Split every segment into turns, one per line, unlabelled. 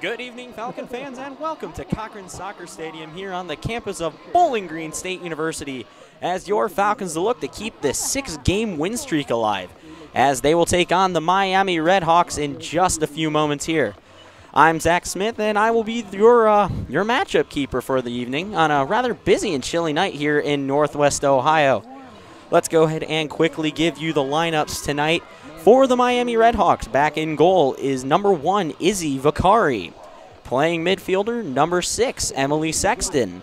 Good evening, Falcon fans, and welcome to Cochran Soccer Stadium here on the campus of Bowling Green State University as your Falcons look to keep this 6-game win streak alive as they will take on the Miami Redhawks in just a few moments here. I'm Zach Smith, and I will be your matchup keeper for the evening on a rather busy and chilly night here in Northwest Ohio. Let's go ahead and quickly give you the lineups tonight. For the Miami Redhawks, back in goal is number 1, Izzy Vicari. Playing midfielder, number 6, Emily Sexton.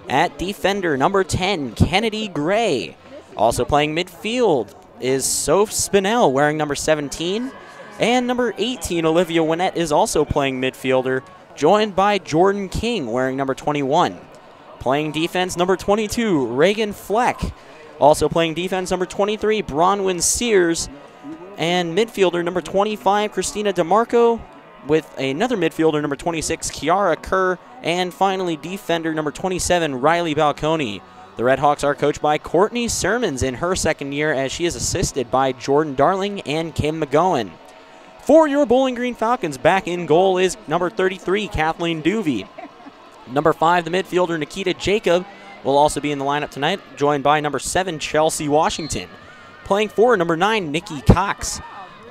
At defender, number 10, Kennedy Gray. Also playing midfield is Soph Spinell, wearing number 17. And number 18, Olivia Winnett, is also playing midfielder, joined by Jordan King, wearing number 21. Playing defense, number 22, Reagan Fleck. Also playing defense, number 23, Bronwyn Sears. And midfielder number 25, Christina DeMarco, with another midfielder number 26, Kiara Kerr, and finally defender number 27, Riley Balconi. The Redhawks are coached by Courtney Sermons in her second year, as she is assisted by Jordan Darling and Kim McGowan. For your Bowling Green Falcons, back in goal is number 33, Kathleen Duvey. Number 5, the midfielder Nikita Jacob, will also be in the lineup tonight, joined by number 7, Chelsea Washington. Playing forward, number 9, Nikki Cox.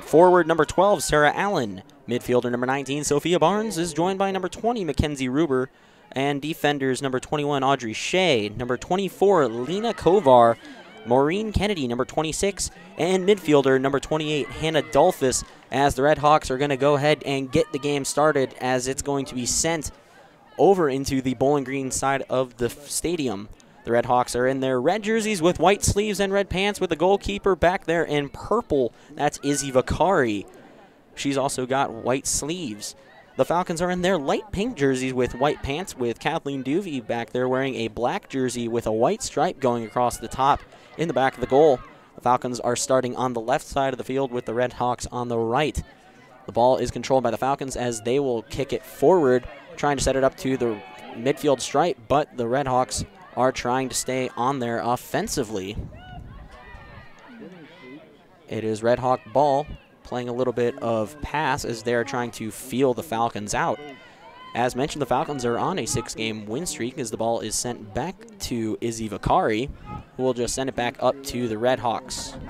Forward, number 12, Sarah Allen. Midfielder, number 19, Sophia Barnes, is joined by number 20, Mackenzie Ruber. And defenders, number 21, Audrey Shea. Number 24, Lena Kovar. Maureen Kennedy, number 26. And midfielder, number 28, Hannah Dolphus, as the Redhawks are going to go ahead and get the game started, as it's going to be sent over into the Bowling Green side of the stadium. The Redhawks are in their red jerseys with white sleeves and red pants, with the goalkeeper back there in purple. That's Izzy Vicari. She's also got white sleeves. The Falcons are in their light pink jerseys with white pants, with Kathleen Duvey back there wearing a black jersey with a white stripe going across the top in the back of the goal. The Falcons are starting on the left side of the field with the Redhawks on the right. The ball is controlled by the Falcons as they will kick it forward, trying to set it up to the midfield stripe, but the Redhawks are trying to stay on there offensively. It is Redhawk ball, playing a little bit of pass as they are trying to feel the Falcons out. As mentioned, the Falcons are on a 6-game win streak as the ball is sent back to Izzy Vicari, who will just send it back up to the Redhawks.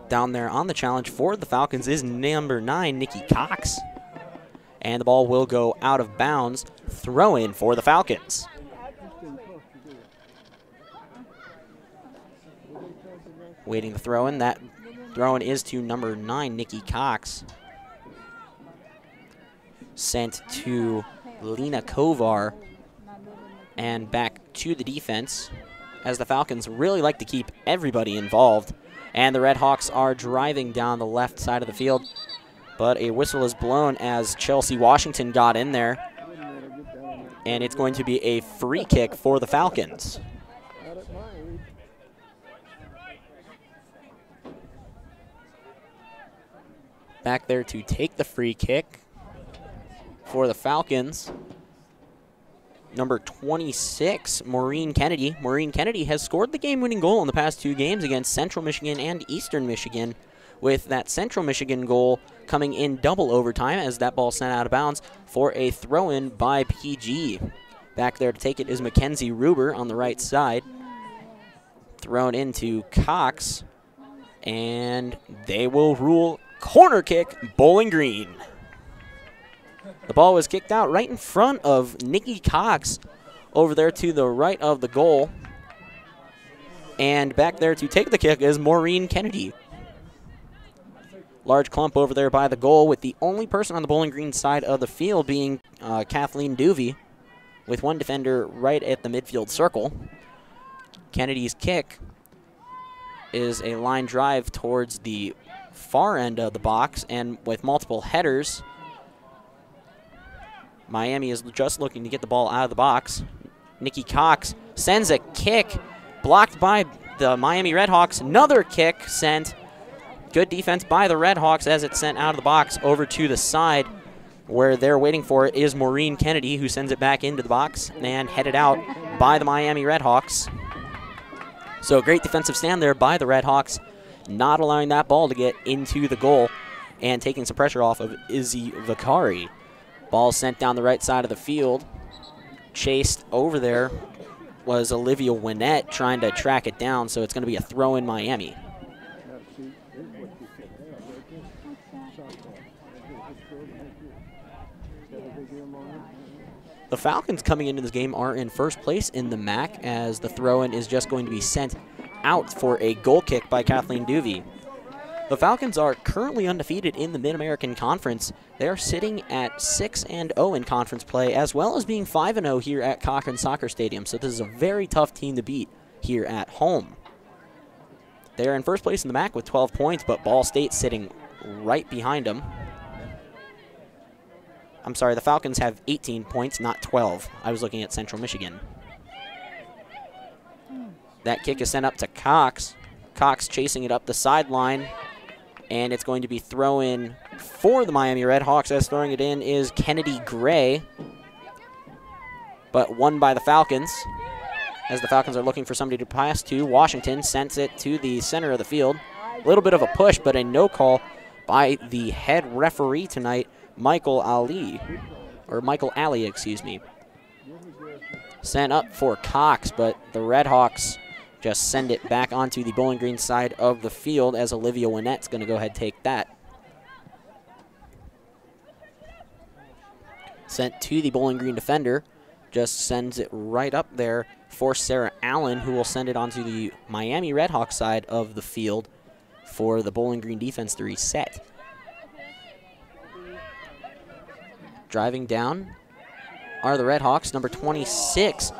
Down there on the challenge for the Falcons is number 9, Nikki Cox. And the ball will go out of bounds. Throw in for the Falcons. Waiting the throw in. That throw in is to number 9, Nikki Cox. Sent to Lena Kovar. And back to the defense, as the Falcons really like to keep everybody involved. And the Redhawks are driving down the left side of the field. But a whistle is blown as Chelsea Washington got in there. And it's going to be a free kick for the Falcons. Back there to take the free kick for the Falcons, number 26, Maureen Kennedy. Maureen Kennedy has scored the game-winning goal in the past 2 games against Central Michigan and Eastern Michigan, with that Central Michigan goal coming in double overtime as that ball sent out of bounds for a throw-in by PG. Back there to take it is Mackenzie Ruber on the right side. Thrown into Cox, and they will rule corner kick, Bowling Green. The ball was kicked out right in front of Nikki Cox over there to the right of the goal. And back there to take the kick is Maureen Kennedy. Large clump over there by the goal, with the only person on the Bowling Green side of the field being Kathleen Duvey, with one defender right at the midfield circle. Kennedy's kick is a line drive towards the far end of the box, and with multiple headers, Miami is just looking to get the ball out of the box. Nikki Cox sends a kick, blocked by the Miami Redhawks. Another kick sent. Good defense by the Redhawks as it's sent out of the box over to the side, where they're waiting for it is Maureen Kennedy, who sends it back into the box and headed out by the Miami Redhawks. So great defensive stand there by the Redhawks, not allowing that ball to get into the goal. and taking some pressure off of Izzy Vicari. Ball sent down the right side of the field. Chased over there was Olivia Winnett trying to track it down, so it's going to be a throw in Miami. The Falcons coming into this game are in first place in the MAC, as the throw-in is just going to be sent out for a goal kick by Kathleen Duvey. The Falcons are currently undefeated in the Mid-American Conference. They are sitting at 6-0 in conference play, as well as being 5-0 here at Cochran Soccer Stadium. So this is a very tough team to beat here at home. They are in first place in the MAC with 12 points, but Ball State sitting right behind them. I'm sorry, the Falcons have 18 points, not 12. I was looking at Central Michigan. That kick is sent up to Cox. Cox chasing it up the sideline, and it's going to be throw-in for the Miami Redhawks, as throwing it in is Kennedy Gray, but won by the Falcons, as the Falcons are looking for somebody to pass to. Washington sends it to the center of the field. A little bit of a push, but a no call by the head referee tonight, Michael Alley, excuse me. Sent up for Cox, but the Redhawks just send it back onto the Bowling Green side of the field, as Olivia Winnett's going to go ahead and take that. Sent to the Bowling Green defender, just sends it right up there for Sarah Allen, who will send it onto the Miami Redhawks side of the field for the Bowling Green defense to reset. Driving down are the Redhawks, number 26.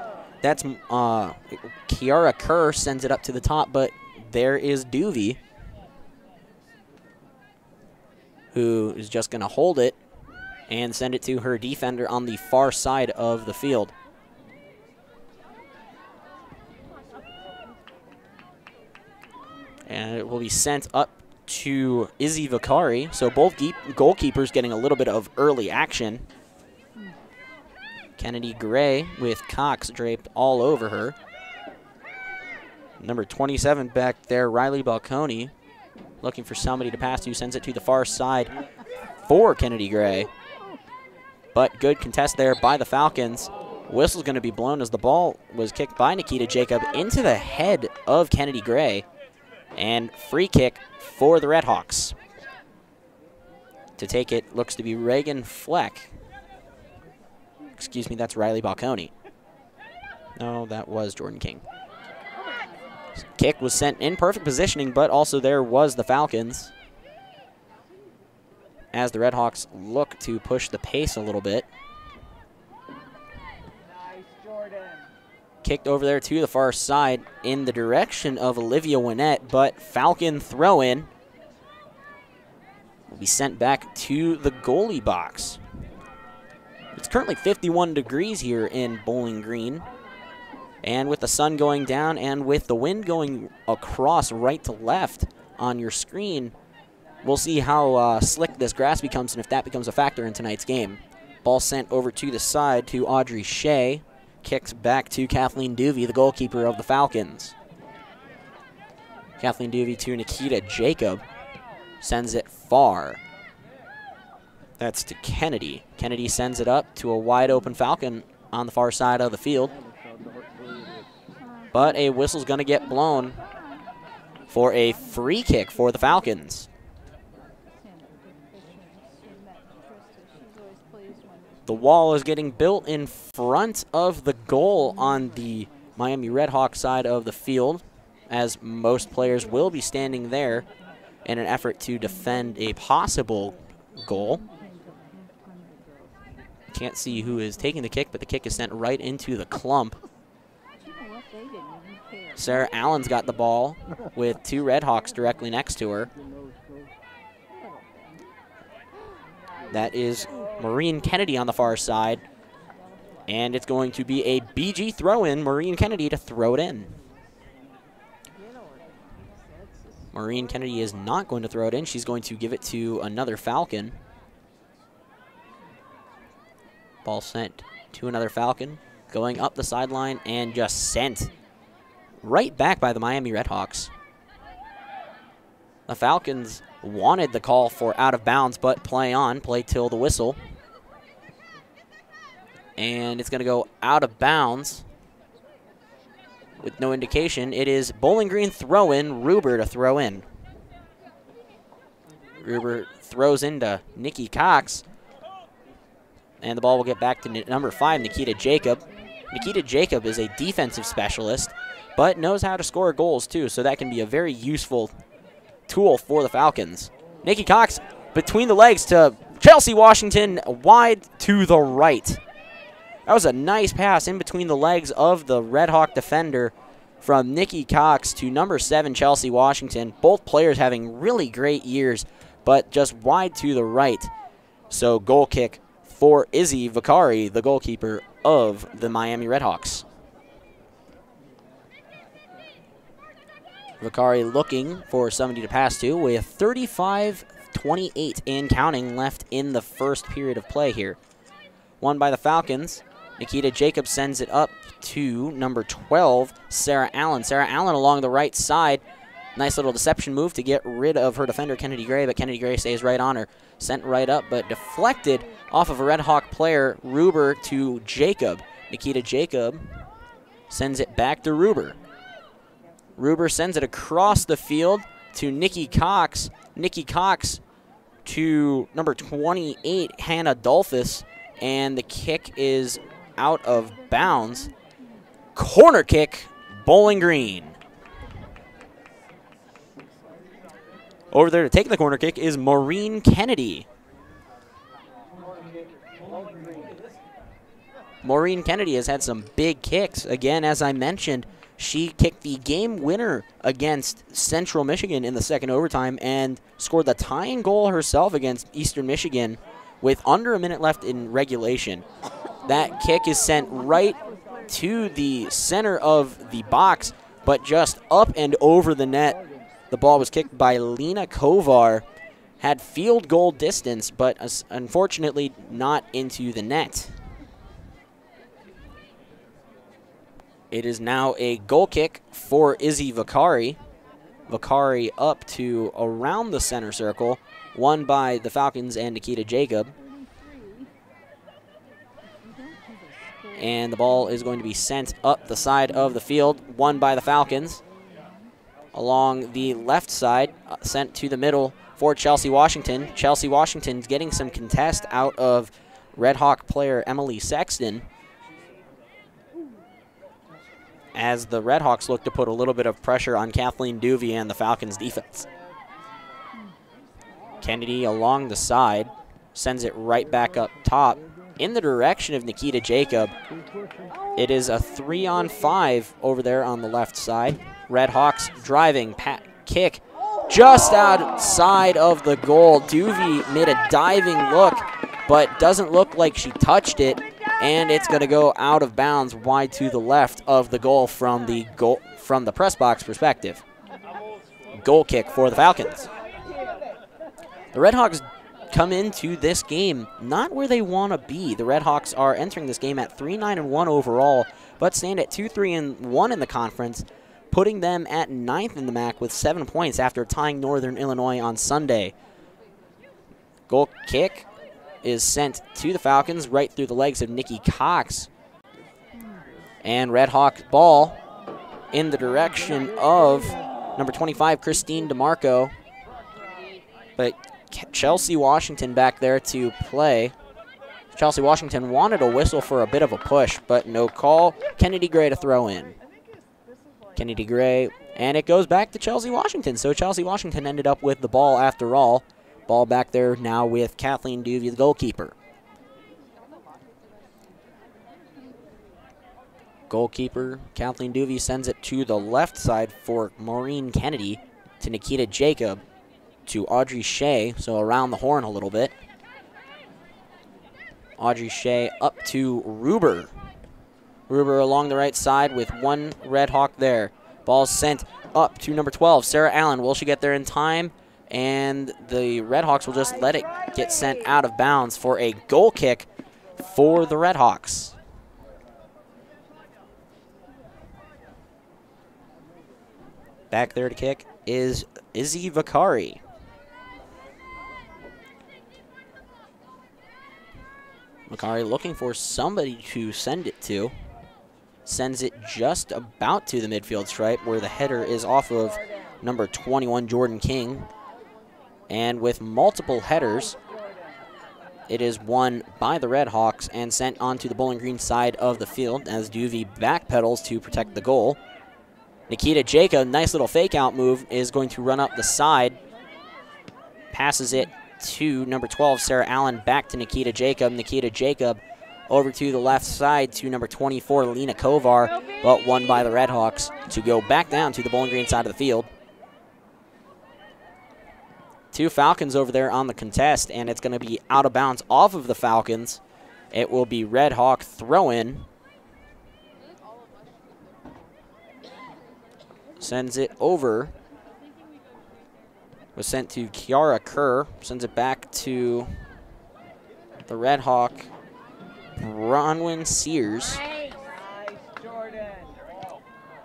That's Kiara Kerr sends it up to the top, but there is Duvey, who is just going to hold it and send it to her defender on the far side of the field. And it will be sent up to Izzy Vicari, so both goalkeepers getting a little bit of early action. Kennedy Gray with Cox draped all over her. Number 27 back there, Riley Balconi, looking for somebody to pass to, sends it to the far side for Kennedy Gray. But good contest there by the Falcons. Whistle's going to be blown as the ball was kicked by Nikita Jacob into the head of Kennedy Gray. And free kick for the Redhawks. To take it looks to be Reagan Fleck. Excuse me, that's Riley Balconi. No, that was Jordan King. Kick was sent in perfect positioning, but also there was the Falcons, as the Redhawks look to push the pace a little bit.
Nice, Jordan.
Kicked over there to the far side in the direction of Olivia Winnett, but Falcon throw-in will be sent back to the goalie box. It's currently 51 degrees here in Bowling Green, and with the sun going down and with the wind going across right to left on your screen, we'll see how slick this grass becomes and if that becomes a factor in tonight's game. Ball sent over to the side to Audrey Shea. Kicked back to Kathleen Duvey, the goalkeeper of the Falcons. Kathleen Duvey to Nikita Jacob. Sends it far. That's to Kennedy. Kennedy sends it up to a wide open Falcon on the far side of the field. But a whistle's going to get blown for a free kick for the Falcons. The wall is getting built in front of the goal on the Miami Redhawks side of the field, as most players will be standing there in an effort to defend a possible goal. Can't see who is taking the kick, but the kick is sent right into the clump. Sarah Allen's got the ball with two Redhawks directly next to her. That is Maureen Kennedy on the far side. And it's going to be a BG throw-in, Maureen Kennedy to throw it in. Maureen Kennedy is not going to throw it in. She's going to give it to another Falcon. Ball sent to another Falcon, going up the sideline and just sent right back by the Miami Redhawks. The Falcons wanted the call for out of bounds, but play on, play till the whistle. And it's going to go out of bounds with no indication. It is Bowling Green throw-in, Ruber to throw in. Ruber throws into Nikki Cox. And the ball will get back to number 5, Nikita Jacob. Nikita Jacob is a defensive specialist, but knows how to score goals too, so that can be a very useful tool for the Falcons. Nikki Cox between the legs to Chelsea Washington, wide to the right. That was a nice pass in between the legs of the Red Hawk defender from Nikki Cox to number 7, Chelsea Washington. Both players having really great years, but just wide to the right. So goal kick for Izzy Vicari, the goalkeeper of the Miami Redhawks. Vicari looking for somebody to pass to with 35-28 and counting left in the first period of play here. Won by the Falcons. Nikita Jacob sends it up to number 12, Sarah Allen. Sarah Allen along the right side. Nice little deception move to get rid of her defender, Kennedy Gray, but Kennedy Gray stays right on her. Sent right up, but deflected off of a Red Hawk player, Ruber to Jacob. Nikita Jacob sends it back to Ruber. Ruber sends it across the field to Nikki Cox. Nikki Cox to number 28, Hannah Dolphus, and the kick is out of bounds. Corner kick, Bowling Green. Over there to take the corner kick is Maureen Kennedy. Maureen Kennedy has had some big kicks. Again, as I mentioned, she kicked the game winner against Central Michigan in the second overtime and scored the tying goal herself against Eastern Michigan with under a minute left in regulation. That kick is sent right to the center of the box, but just up and over the net. The ball was kicked by Lena Kovar. Had field goal distance, but unfortunately not into the net. It is now a goal kick for Izzy Vicari. Vicari up to around the center circle, won by the Falcons and Nikita Jacob. And the ball is going to be sent up the side of the field, won by the Falcons. Along the left side, sent to the middle for Chelsea Washington. Chelsea Washington's getting some contest out of Red Hawk player Emily Sexton, as the Red Hawks look to put a little bit of pressure on Kathleen Duvey and the Falcons defense. Kennedy along the side, sends it right back up top in the direction of Nikita Jacob. It is a 3-on-5 over there on the left side. Red Hawks driving, kick just outside of the goal. Duvey made a diving look, but doesn't look like she touched it, and it's going to go out of bounds wide to the left of the goal from the press box perspective. Goal kick for the Falcons. The Red Hawks come into this game not where they want to be. The Red Hawks are entering this game at 3-9-1 overall, but stand at 2-3-1 in the conference, putting them at 9th in the MAC with 7 points after tying Northern Illinois on Sunday. Goal kick is sent to the Falcons right through the legs of Nikki Cox. And Red Hawk ball in the direction of number 25, Christine DeMarco. But Chelsea Washington back there to play. Chelsea Washington wanted a whistle for a bit of a push, but no call. Kennedy Gray to throw in. Kennedy Gray, and it goes back to Chelsea Washington. So Chelsea Washington ended up with the ball after all. Ball back there now with Kathleen Duvey, the goalkeeper. Goalkeeper Kathleen Duvey sends it to the left side for Maureen Kennedy, to Nikita Jacob, to Audrey Shea, so around the horn a little bit. Audrey Shea up to Ruber. Ruber along the right side with one Red Hawk there. Ball sent up to number 12, Sarah Allen. Will she get there in time? And the Red Hawks will just let it get sent out of bounds for a goal kick for the Red Hawks. Back there to kick is Izzy Vicari. Macari looking for somebody to send it to. Sends it just about to the midfield stripe where the header is off of number 21, Jordan King. And with multiple headers, it is won by the Red Hawks and sent onto the Bowling Green side of the field as Duvey backpedals to protect the goal. Nikita Jacob, nice little fake-out move, is going to run up the side. Passes it to number 12, Sarah Allen, back to Nikita Jacob. Nikita Jacob over to the left side to number 24, Lena Kovar, but won by the Red Hawks to go back down to the Bowling Green side of the field. Two Falcons over there on the contest, and it's going to be out of bounds off of the Falcons. It will be Red Hawk throw-in. Sends it over. Was sent to Kiara Kerr. Sends it back to the Red Hawk, Bronwyn Sears.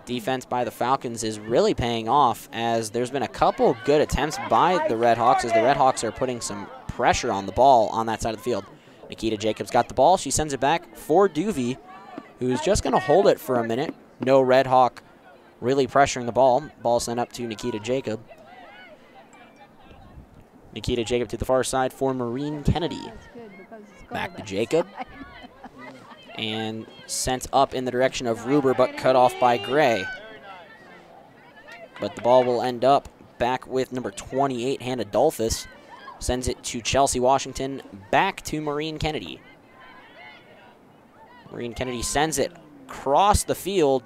Defense by the Falcons is really paying off as there's been a couple good attempts by the Red Hawks as the Red Hawks are putting some pressure on the ball on that side of the field. Nikita Jacobs got the ball. She sends it back for Duvey, who's just going to hold it for a minute. No Red Hawk really pressuring the ball. Ball sent up to Nikita Jacob. Nikita Jacob to the far side for Maureen Kennedy. Back to Jacob. And sent up in the direction of Ruber, but cut off by Gray. But the ball will end up back with number 28, Hannah Dolphus. Sends it to Chelsea Washington, back to Maureen Kennedy. Maureen Kennedy sends it across the field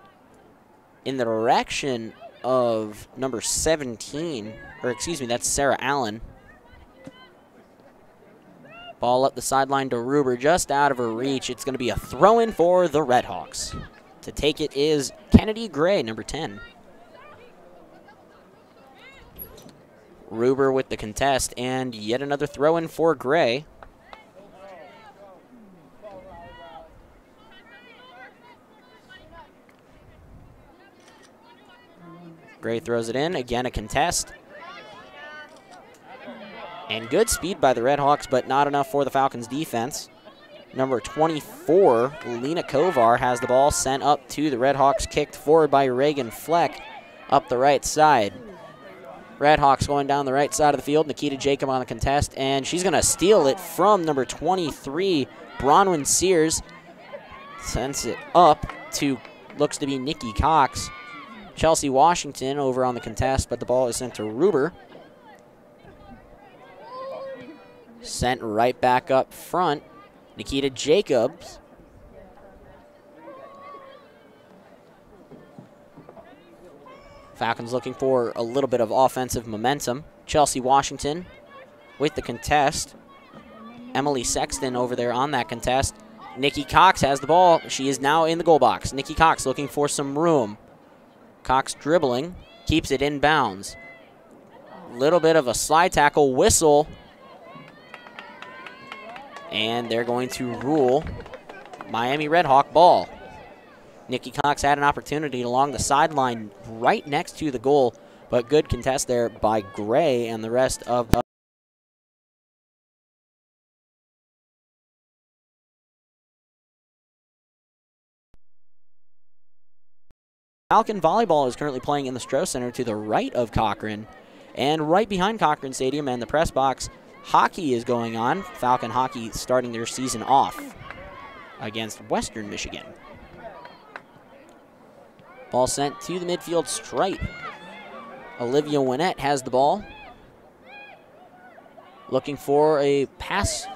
in the direction of number 17, or excuse me, that's Sarah Allen. Ball up the sideline to Ruber, just out of her reach. It's going to be a throw-in for the Red Hawks. To take it is Kennedy Gray, number 10. Ruber with the contest, and yet another throw-in for Gray. Gray throws it in, again a contest. And good speed by the Red Hawks, but not enough for the Falcons' defense. Number 24, Lena Kovar, has the ball sent up to the Red Hawks, kicked forward by Reagan Fleck up the right side. Red Hawks going down the right side of the field. Nikita Jacob on the contest, and she's going to steal it from number 23, Bronwyn Sears. Sends it up to, looks to be Nikki Cox. Chelsea Washington over on the contest, but the ball is sent to Ruber. Sent right back up front, Nikita Jacobs. Falcons looking for a little bit of offensive momentum. Chelsea Washington with the contest. Emily Sexton over there on that contest. Nikki Cox has the ball. She is now in the goal box. Nikki Cox looking for some room. Cox dribbling, keeps it in bounds. Little bit of a slide tackle, whistle. And they're going to rule Miami Red Hawk ball. Nikki Cox had an opportunity along the sideline right next to the goal, but good contest there by Gray and the rest of the Falcon volleyball is currently playing in the Stroh Center to the right of Cochran. And right behind Cochran Stadium and the press box, hockey is going on. Falcon hockey starting their season off against Western Michigan. Ball sent to the midfield stripe. Olivia Winnett has the ball. Looking for a pass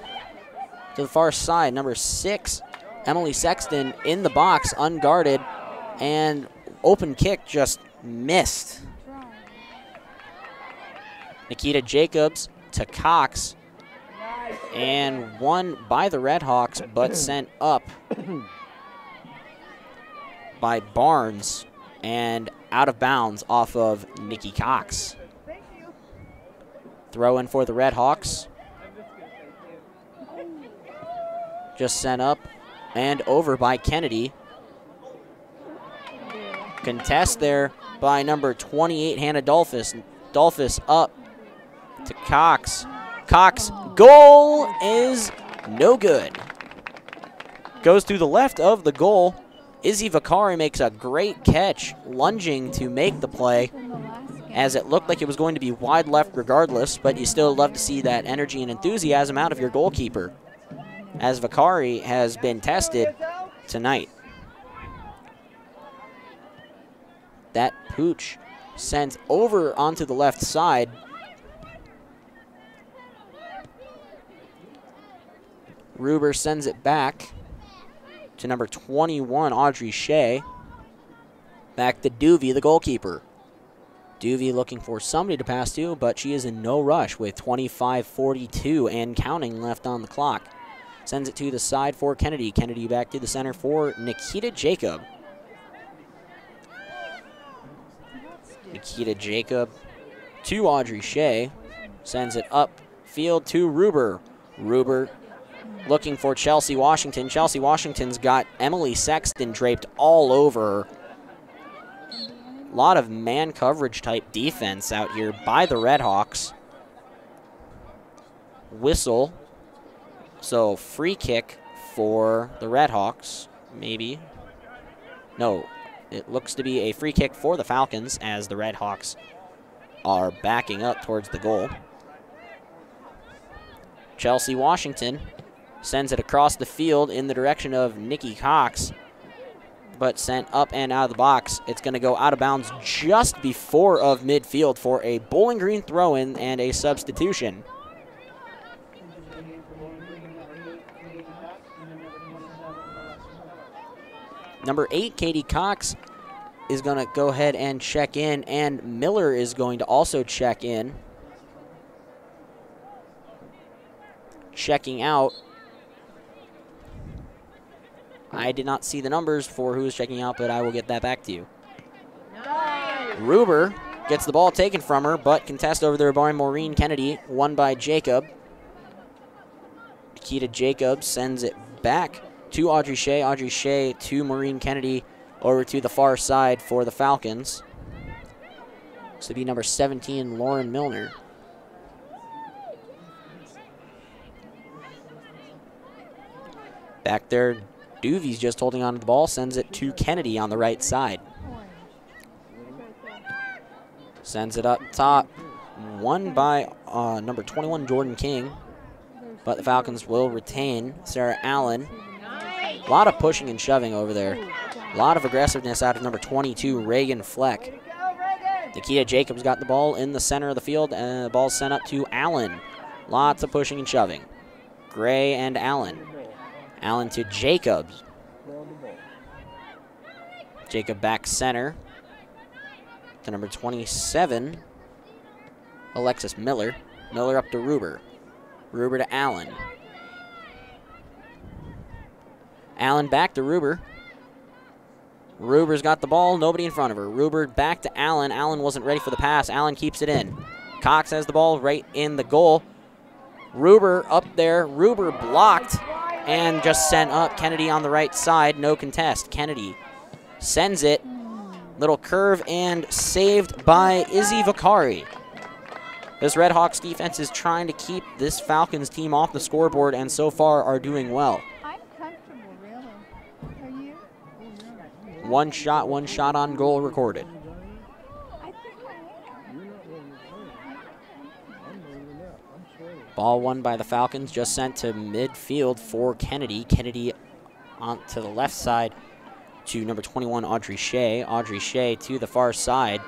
to the far side. Number 6, Emily Sexton in the box, unguarded, and open kick just missed. Nikita Jacobs to Cox, and won by the Red Hawks, but sent up by Barnes and out of bounds off of Nikki Cox. Throw in for the Red Hawks. Just sent up and over by Kennedy. Contest there by number 28, Hannah Dolphus. Dolphus up to Cox. Cox, goal is no good. goes to the left of the goal. Izzy Vakari makes a great catch, lunging to make the play, as it looked like it was going to be wide left regardless, but you still love to see that energy and enthusiasm out of your goalkeeper, as Vakari has been tested tonight. That pooch sent over onto the left side. Ruber sends it back to number 21, Audrey Shea. Back to Duvey, the goalkeeper. Duvey looking for somebody to pass to, but she is in no rush with 25:42 and counting left on the clock. Sends it to the side for Kennedy. Kennedy back to the center for Nikita Jacob. Nikita Jacob to Audrey Shea. Sends it upfield to Ruber. Ruber looking for Chelsea Washington. Chelsea Washington's got Emily Sexton draped all over her. A lot of man coverage type defense out here by the Redhawks. Whistle. So free kick for the Redhawks, maybe. No, it looks to be a free kick for the Falcons as the Redhawks are backing up towards the goal. Chelsea Washington sends it across the field in the direction of Nikki Cox, but sent up and out of the box. It's going to go out of bounds just before of midfield for a Bowling Green throw-in and a substitution. Number 8, Katie Cox, is going to go ahead and check in, and Miller is going to also check in. Checking out. I did not see the numbers for who is checking out, but I will get that back to you. Ruber gets the ball taken from her, but contest over there by Maureen Kennedy, won by Jacob. Nikita Jacob sends it back to Audrey Shea. Audrey Shea to Maureen Kennedy over to the far side for the Falcons. This will be number 17, Lauren Milner. Back there, Duvey's just holding on to the ball, sends it to Kennedy on the right side. Sends it up top, won by number 21, Jordan King, but the Falcons will retain Sarah Allen. A lot of pushing and shoving over there. A lot of aggressiveness out of number 22, Reagan Fleck. Nikita Jacobs got the ball in the center of the field, and the ball's sent up to Allen. Lots of pushing and shoving. Gray and Allen. Allen to Jacobs. Jacob back center to number 27, Alexis Miller. Miller up to Ruber. Ruber to Allen. Allen back to Ruber. Ruber's got the ball, nobody in front of her. Ruber back to Allen. Allen wasn't ready for the pass. Allen keeps it in. Cox has the ball right in the goal. Ruber up there. Ruber blocked and just sent up. Kennedy on the right side, no contest. Kennedy sends it. Little curve and saved by Izzy Vakari. This Redhawks defense is trying to keep this Falcons team off the scoreboard and so far are doing well.
I'm comfortable, really. Are you?
One shot on goal recorded.
I think I am.
Ball won by the Falcons, just sent to midfield for Kennedy. Kennedy on to the left side to number 21, Audrey Shea. Audrey Shea to the far side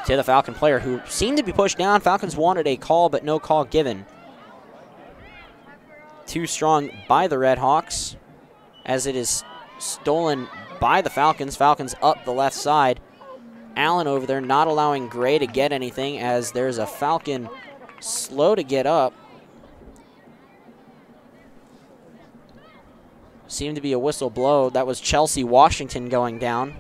to the Falcon player who seemed to be pushed down. Falcons wanted a call, but no call given. Too strong by the Redhawks as it is stolen by the Falcons. Falcons up the left side. Allen over there not allowing Gray to get anything as there's a Falcon slow to get up. Seemed to be a whistle blow. That was Chelsea Washington going down.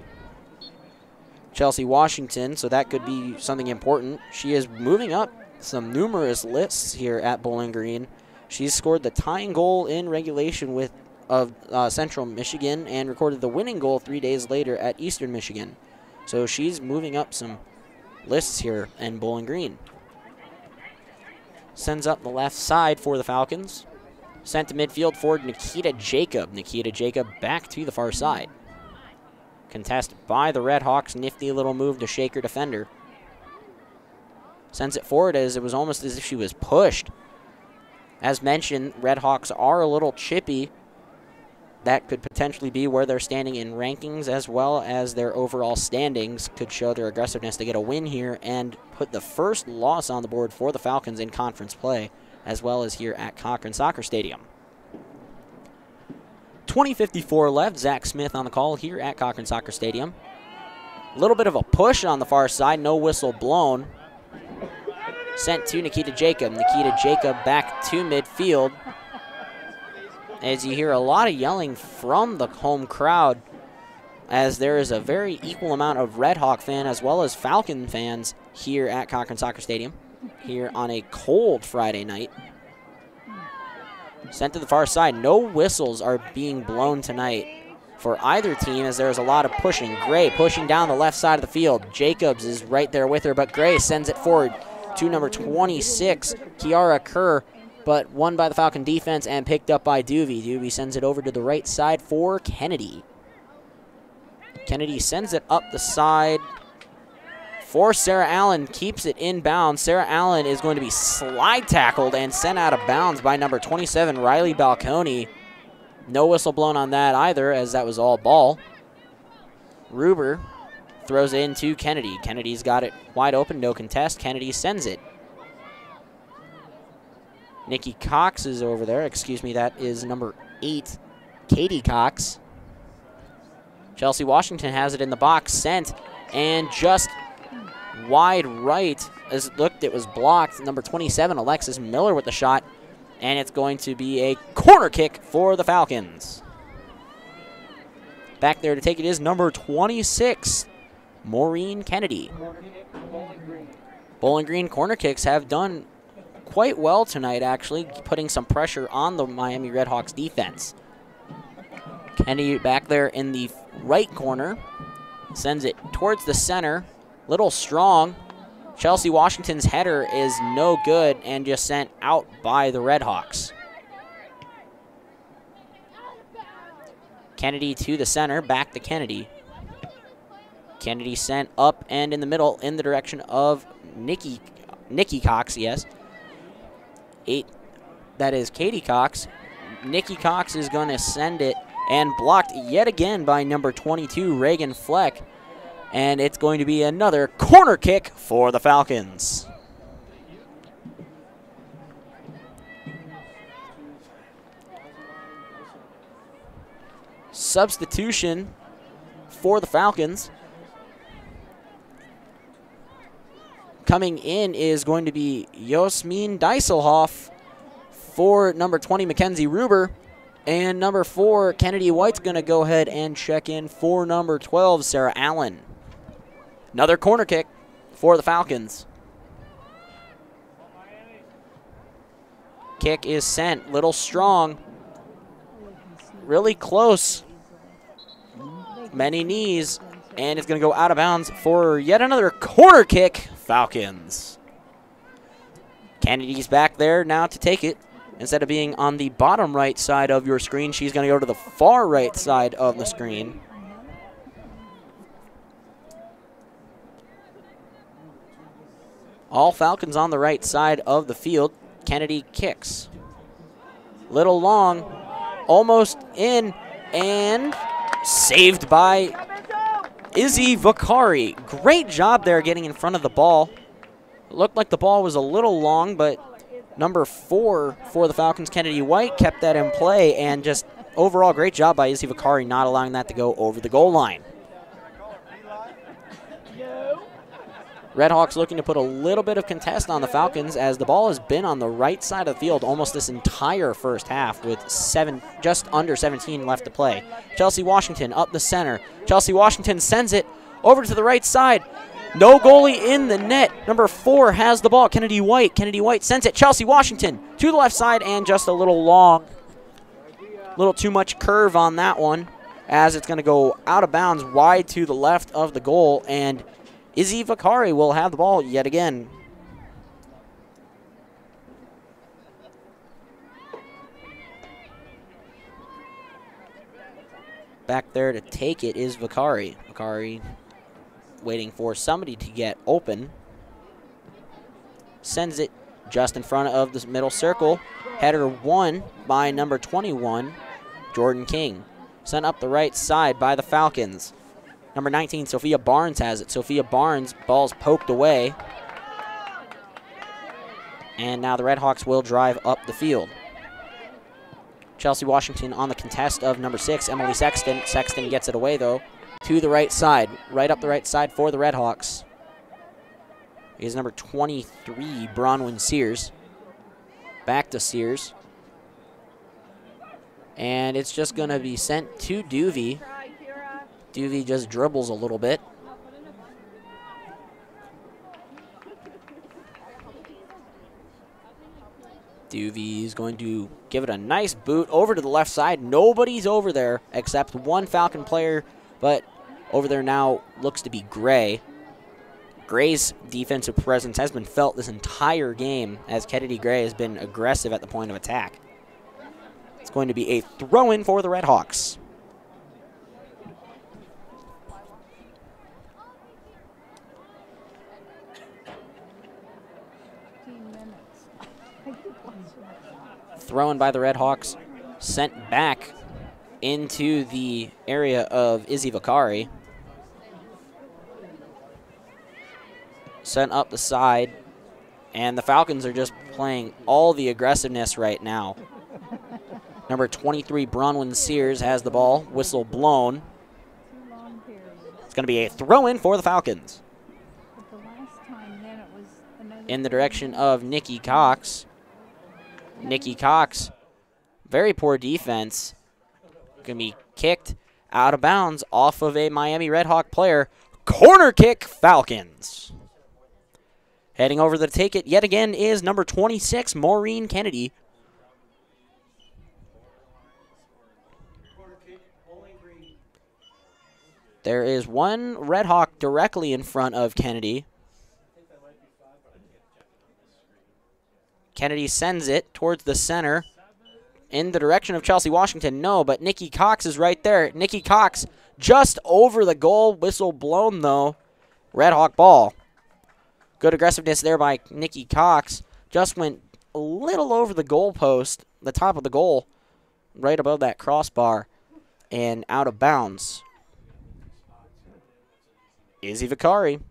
Chelsea Washington, so that could be something important. She is moving up some numerous lists here at Bowling Green. She's scored the tying goal in regulation with Central Michigan and recorded the winning goal 3 days later at Eastern Michigan. So she's moving up some lists here in Bowling Green. Sends up the left side for the Falcons. Sent to midfield for Nikita Jacob. Nikita Jacob back to the far side. Contest by the Red Hawks. Nifty little move to shake her defender. Sends it forward as it was almost as if she was pushed. As mentioned, Red Hawks are a little chippy. That could potentially be where they're standing in rankings, as well as their overall standings could show their aggressiveness to get a win here and put the first loss on the board for the Falcons in conference play, as well as here at Cochran Soccer Stadium. 20:54 left. Zach Smith on the call here at Cochran Soccer Stadium. A little bit of a push on the far side, no whistle blown. Sent to Nikita Jacob. Nikita Jacob back to midfield. As you hear a lot of yelling from the home crowd, as there is a very equal amount of Red Hawk fan as well as Falcon fans here at Cochran Soccer Stadium, here on a cold Friday night. Sent to the far side. No whistles are being blown tonight for either team, as there's a lot of pushing. Gray pushing down the left side of the field. Jacobs is right there with her, but Gray sends it forward to number 26, Kiara Kerr, but won by the Falcon defense and picked up by Duvey. Duvey sends it over to the right side for Kennedy. Kennedy sends it up the side for Sarah Allen, keeps it inbound. Sarah Allen is going to be slide tackled and sent out of bounds by number 27, Riley Balconi. No whistle blown on that either, as that was all ball. Ruber throws it into Kennedy. Kennedy's got it wide open, no contest. Kennedy sends it. Nikki Cox is over there. Excuse me, that is number 8, Katie Cox. Chelsea Washington has it in the box, sent, and just wide right. As it looked, it was blocked. Number 27, Alexis Miller with the shot, and it's going to be a corner kick for the Falcons. Back there to take it is number 26, Maureen Kennedy. Bowling Green corner kicks have done quite well tonight, actually, putting some pressure on the Miami Redhawks defense. Kennedy back there in the right corner, sends it towards the center, little strong. Chelsea Washington's header is no good and just sent out by the Redhawks. Kennedy to the center, back to Kennedy. Kennedy sent up and in the middle in the direction of Nikki Cox, yes. 8, that is Katie Cox. Nikki Cox is going to send it and blocked yet again by number 22, Reagan Fleck. And it's going to be another corner kick for the Falcons. Substitution for the Falcons. Coming in is going to be Yasmin Dieselhoff for number 20, Mackenzie Ruber. And number 4, Kennedy White's going to go ahead and check in for number 12, Sarah Allen. Another corner kick for the Falcons. Kick is sent, little strong. Really close. Many knees. And it's going to go out of bounds for yet another corner kick. Falcons. Kennedy's back there now to take it. Instead of being on the bottom right side of your screen, she's going to go to the far right side of the screen. All Falcons on the right side of the field. Kennedy kicks. Little long, almost in, and saved by Izzy Vakari. Great job there getting in front of the ball. It looked like the ball was a little long, but number 4 for the Falcons, Kennedy White, kept that in play, and just overall great job by Izzy Vakari not allowing that to go over the goal line. Redhawks looking to put a little bit of contest on the Falcons, as the ball has been on the right side of the field almost this entire first half with just under 17 left to play. Chelsea Washington up the center. Chelsea Washington sends it over to the right side. No goalie in the net. Number 4 has the ball, Kennedy White. Kennedy White sends it. Chelsea Washington to the left side, and just a little long. A little too much curve on that one, as it's going to go out of bounds wide to the left of the goal, and Izzy Vakari will have the ball yet again. Back there to take it is Vakari. Vakari waiting for somebody to get open. Sends it just in front of the middle circle. Header won by number 21, Jordan King. Sent up the right side by the Falcons. Number 19, Sophia Barnes has it. Sophia Barnes, ball's poked away. And now the Redhawks will drive up the field. Chelsea Washington on the contest of number 6, Emily Sexton. Sexton gets it away, though, to the right side. Right up the right side for the Redhawks is number 23, Bronwyn Sears. Back to Sears. And it's just going to be sent to Duvey. Duvey just dribbles a little bit. Duvey is going to give it a nice boot over to the left side. Nobody's over there except one Falcon player, but over there now looks to be Gray. Gray's defensive presence has been felt this entire game as Kennedy Gray has been aggressive at the point of attack. It's going to be a throw-in for the Redhawks. Thrown by the Redhawks, sent back into the area of Izzy Vakari. Sent up the side, and the Falcons are just playing all the aggressiveness right now. Number 23, Bronwyn Sears has the ball, whistle blown. It's going to be a throw-in for the Falcons. In the direction of Nikki Cox. Nikki Cox, very poor defense. Going to be kicked out of bounds off of a Miami Redhawk player. Corner kick, Falcons. Heading over to take it yet again is number 26, Maureen Kennedy. There is one Redhawk directly in front of Kennedy. Kennedy sends it towards the center in the direction of Chelsea Washington. No, but Nikki Cox is right there. Nikki Cox just over the goal. Whistle blown, though. Redhawk ball. Good aggressiveness there by Nikki Cox. Just went a little over the goal post, the top of the goal, right above that crossbar, and out of bounds. Izzy Vakari.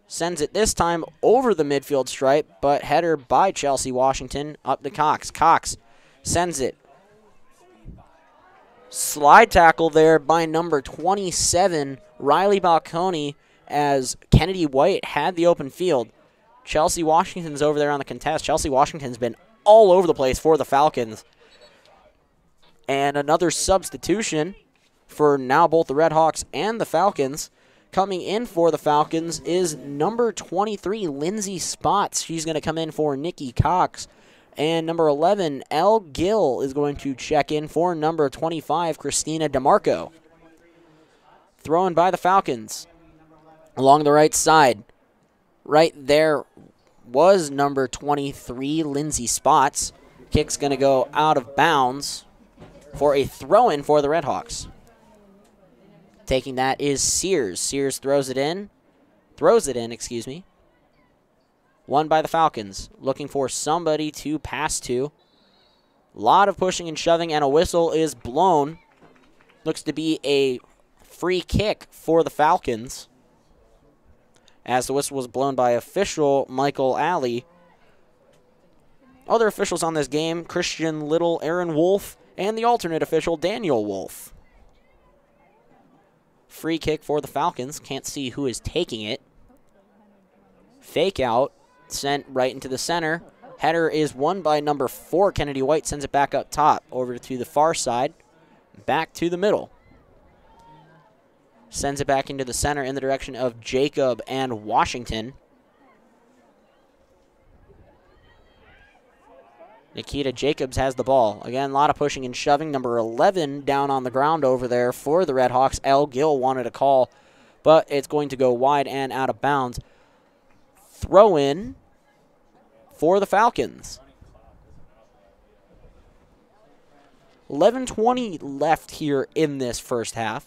Sends it this time over the midfield stripe, but header by Chelsea Washington up to Cox. Cox sends it. Slide tackle there by number 27, Riley Balconi, as Kennedy White had the open field. Chelsea Washington's over there on the contest. Chelsea Washington's been all over the place for the Falcons. And another substitution for now both the Redhawks and the Falcons. Coming in for the Falcons is number 23, Lindsay Spots. She's going to come in for Nikki Cox. And number 11, Elle Gill, is going to check in for number 25, Christina DeMarco. Thrown by the Falcons along the right side. Right there was number 23, Lindsay Spots. Kick's going to go out of bounds for a throw-in for the Redhawks. Taking that is Sears. Sears throws it in. Excuse me. Won by the Falcons. Looking for somebody to pass to. A lot of pushing and shoving, and a whistle is blown. Looks to be a free kick for the Falcons, as the whistle was blown by official Michael Alley. Other officials on this game, Christian Little, Aaron Wolf, and the alternate official, Daniel Wolf. Free kick for the Falcons. Can't see who is taking it. Fake out. Sent right into the center. Header is won by number 4, Kennedy White. Sends it back up top. Over to the far side. Back to the middle. Sends it back into the center in the direction of Jacob and Washington. Nikita Jacobs has the ball. Again, a lot of pushing and shoving. Number 11 down on the ground over there for the Redhawks. Elle Gill wanted a call, but it's going to go wide and out of bounds. Throw in for the Falcons. 11:20 left here in this first half.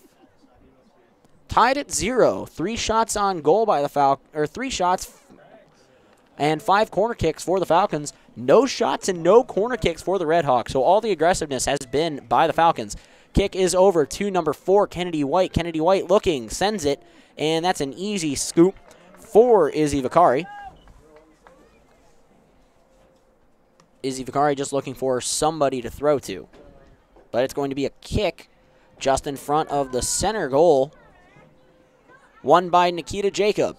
Tied at 0. 3 shots on goal by the Falcons, or 3 shots and 5 corner kicks for the Falcons. No shots and no corner kicks for the Redhawks. So all the aggressiveness has been by the Falcons. Kick is over to number 4, Kennedy White. Kennedy White looking, sends it, and that's an easy scoop for Izzy Vicari. Izzy Vicari just looking for somebody to throw to. But it's going to be a kick just in front of the center goal. Won by Nikita Jacob.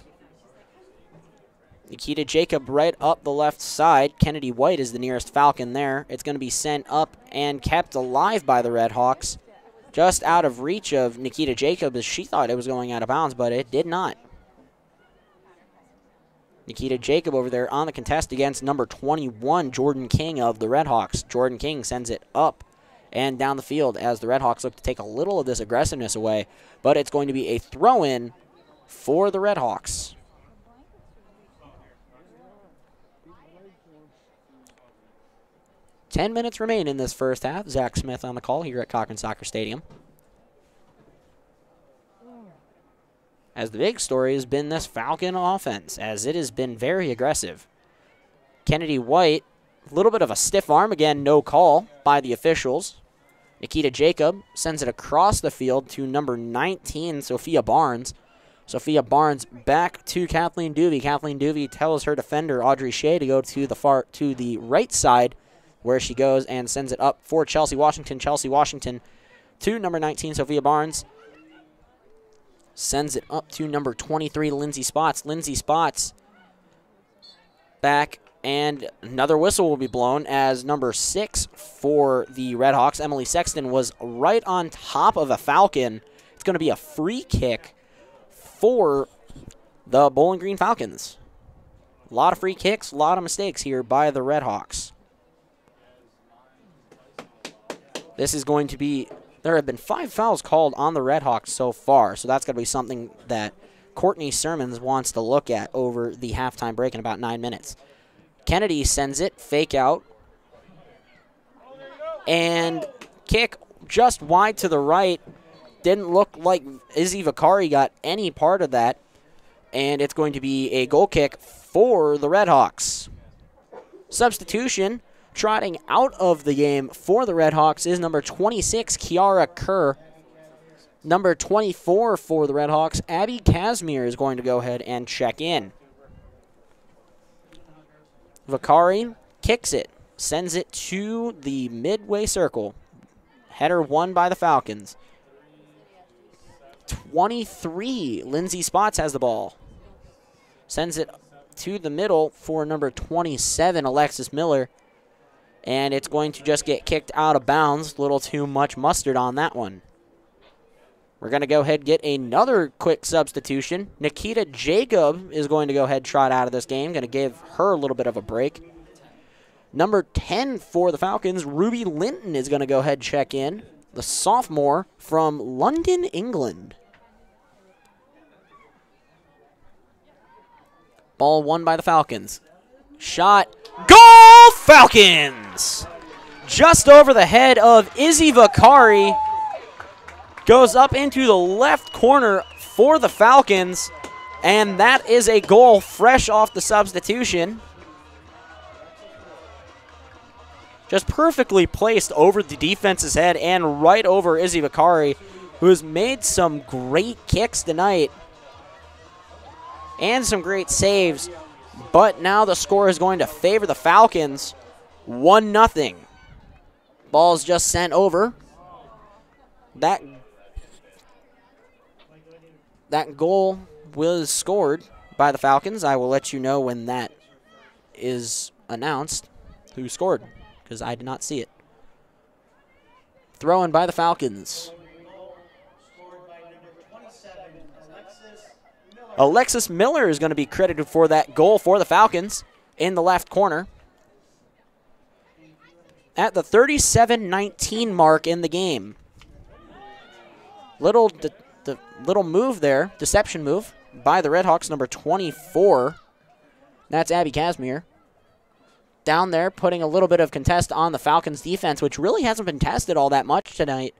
Nikita Jacob right up the left side. Kennedy White is the nearest Falcon there. It's going to be sent up and kept alive by the Redhawks. Just out of reach of Nikita Jacob as she thought it was going out of bounds, but it did not. Nikita Jacob over there on the contest against number 21, Jordan King of the Redhawks. Jordan King sends it up and down the field as the Redhawks look to take a little of this aggressiveness away, but it's going to be a throw-in for the Redhawks. Ten minutes remain in this first half. Zach Smith on the call here at Cochran Soccer Stadium. As the big story has been this Falcon offense, as it has been very aggressive. Kennedy White, a little bit of a stiff arm again, no call by the officials. Nikita Jacob sends it across the field to number 19, Sophia Barnes. Sophia Barnes back to Kathleen Duvey. Kathleen Duvey tells her defender, Audrey Shea, to go to the right side, where she goes and sends it up for Chelsea Washington. Chelsea Washington to number 19, Sophia Barnes. Sends it up to number 23, Lindsay Spots. Lindsay Spots back, and another whistle will be blown as number 6 for the Redhawks, Emily Sexton, was right on top of a Falcon. It's going to be a free kick for the Bowling Green Falcons. A lot of free kicks, a lot of mistakes here by the Redhawks. This is going to be, there have been 5 fouls called on the Redhawks so far, so that's going to be something that Courtney Sermons wants to look at over the halftime break in about 9 minutes. Kennedy sends it, fake out, and kick just wide to the right. Didn't look like Izzy Vicari got any part of that, and it's going to be a goal kick for the Redhawks. Substitution, trotting out of the game for the Redhawks is number 26, Kiara Kerr. Number 24 for the Redhawks, Abby Casimir, is going to go ahead and check in. Vicari kicks it, sends it to the midway circle. Header won by the Falcons. 23, Lindsay Spots has the ball. Sends it to the middle for number 27, Alexis Miller. And it's going to just get kicked out of bounds. A little too much mustard on that one. We're going to go ahead and get another quick substitution. Nikita Jacob is going to go ahead and trot out of this game. Going to give her a little bit of a break. Number 10 for the Falcons, Ruby Linton, is going to go ahead and check in. The sophomore from London, England. Ball won by the Falcons. Shot. Goal, Falcons! Just over the head of Izzy Vicari. Goes up into the left corner for the Falcons. And that is a goal fresh off the substitution. Just perfectly placed over the defense's head and right over Izzy Vicari, who has made some great kicks tonight. And some great saves. But now the score is going to favor the Falcons. 1-0. Ball's just sent over. That goal was scored by the Falcons. I will let you know when that is announced who scored, because I did not see it. Throw in by the Falcons. Alexis Miller is going to be credited for that goal for the Falcons in the left corner. At the 37-19 mark in the game. Little move there, deception move by the Redhawks, number 24. That's Abby Casimir. down there, putting a little bit of contest on the Falcons' defense, which really hasn't been tested all that much tonight.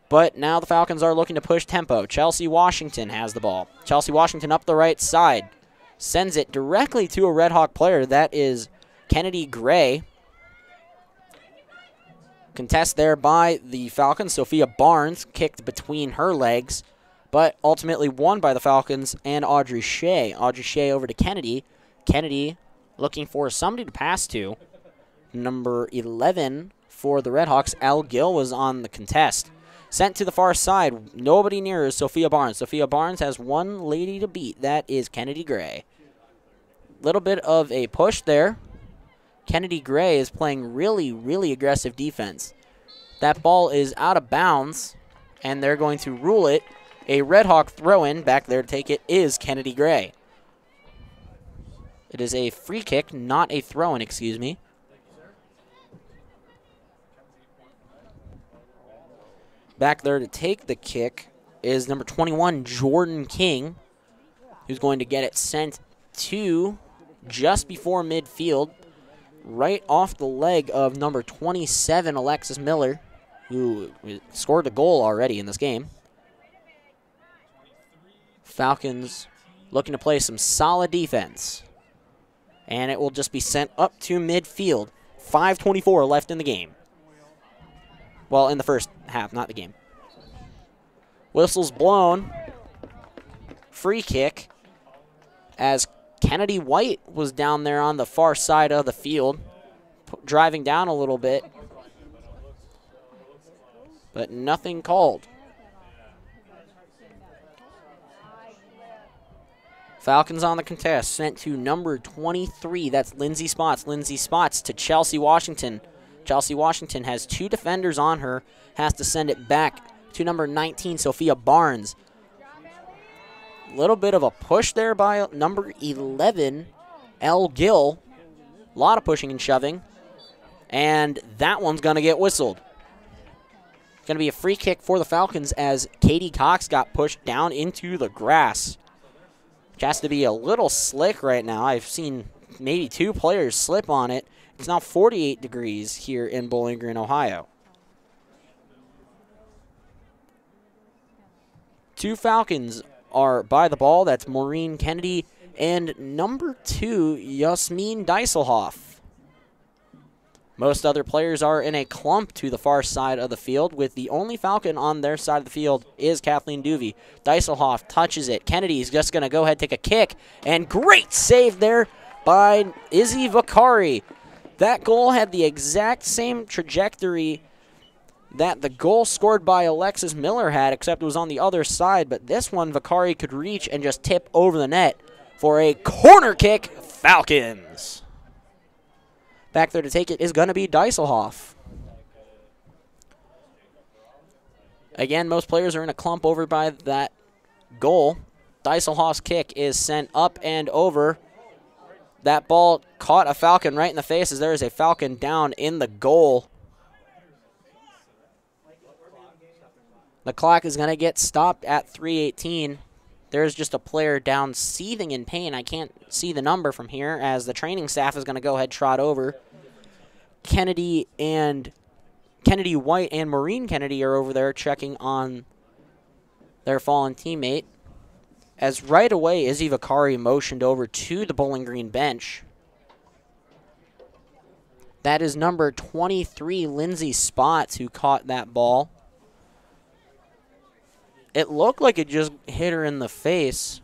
But now the Falcons are looking to push tempo. Chelsea Washington has the ball. Chelsea Washington up the right side. Sends it directly to a Red Hawk player. That is Kennedy Gray. Contest there by the Falcons. Sophia Barnes kicked between her legs, but ultimately won by the Falcons and Audrey Shea. Audrey Shea over to Kennedy. Kennedy looking for somebody to pass to. Number 11 for the Red Hawks, Al Gill, was on the contest. Sent to the far side. Nobody near is Sophia Barnes. Sophia Barnes has one lady to beat. That is Kennedy Gray. Little bit of a push there. Kennedy Gray is playing really, really aggressive defense. That ball is out of bounds, and they're going to rule it. A Red Hawk throw-in back there to take it is Kennedy Gray. It is a free kick, not a throw-in, excuse me. Back there to take the kick is number 21, Jordan King, who's going to get it sent to just before midfield, right off the leg of number 27, Alexis Miller, who scored a goal already in this game. Falcons looking to play some solid defense. And it will just be sent up to midfield. 5:24 left in the game. Well, in the first half, not the game. Whistle's blown. Free kick as Kennedy White was down there on the far side of the field, driving down a little bit. But nothing called. Falcons on the contest, sent to number 23. That's Lindsay Spots. Lindsay Spots to Chelsea Washington. Chelsea Washington has two defenders on her, has to send it back to number 19, Sophia Barnes. Little bit of a push there by number 11, Elle Gill. A lot of pushing and shoving. And that one's going to get whistled. It's going to be a free kick for the Falcons as Katie Cox got pushed down into the grass. Which has to be a little slick right now. I've seen maybe two players slip on it. It's now 48 degrees here in Bowling Green, Ohio. Two Falcons are by the ball. That's Maureen Kennedy and number 2, Yasmin Dieselhoff. Most other players are in a clump to the far side of the field, with the only Falcon on their side of the field is Kathleen Duvey. Dieselhoff touches it. Kennedy's just going to go ahead and take a kick, and great save there by Izzy Vakari. That goal had the exact same trajectory that the goal scored by Alexis Miller had, except it was on the other side, but this one Vakari could reach and just tip over the net for a corner kick, Falcons. Back there to take it is going to be Dieselhoff. Again, most players are in a clump over by that goal. Dieselhoff's kick is sent up and over. That ball caught a Falcon right in the face as there is a Falcon down in the goal. The clock is going to get stopped at 3:18. There's just a player down seething in pain. I can't see the number from here as the training staff is going to go ahead and trot over. Kennedy White and Maureen Kennedy are over there checking on their fallen teammate. As right away, Izzy Vakari motioned over to the Bowling Green bench. That is number 23, Lindsay Spots, who caught that ball. It looked like it just hit her in the face.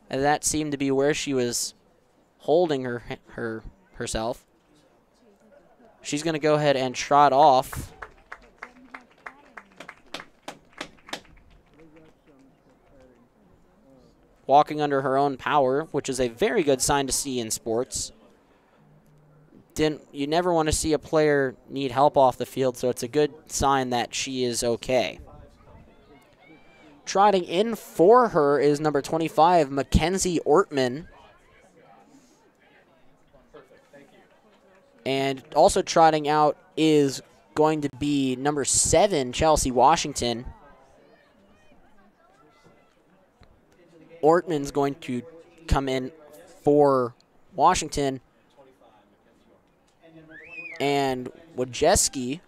And that seemed to be where she was holding herself. She's going to go ahead and trot off. Walking under her own power, which is a very good sign to see in sports. You never want to see a player need help off the field, so it's a good sign that she is okay. Trotting in for her is number 25, Mackenzie Ortman. And also trotting out is going to be number 7, Chelsea Washington. Ortman's going to come in for Washington. And Wojcicki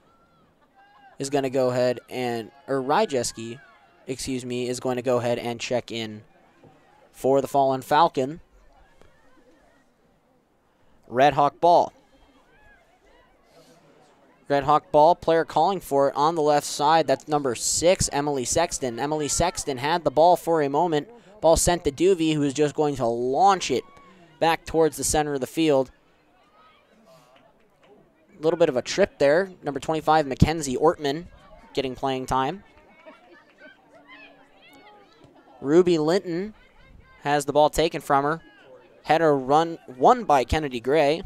is going to go ahead and, or Ryjeski, excuse me, is going to go ahead and check in for the fallen Falcon. Red Hawk ball. Red Hawk ball, player calling for it on the left side. That's number 6, Emily Sexton. Emily Sexton had the ball for a moment. Ball sent to Duvey, who is just going to launch it back towards the center of the field. A little bit of a trip there. Number 25, Mackenzie Ortman, getting playing time. Ruby Linton has the ball taken from her. Header won by Kennedy Gray.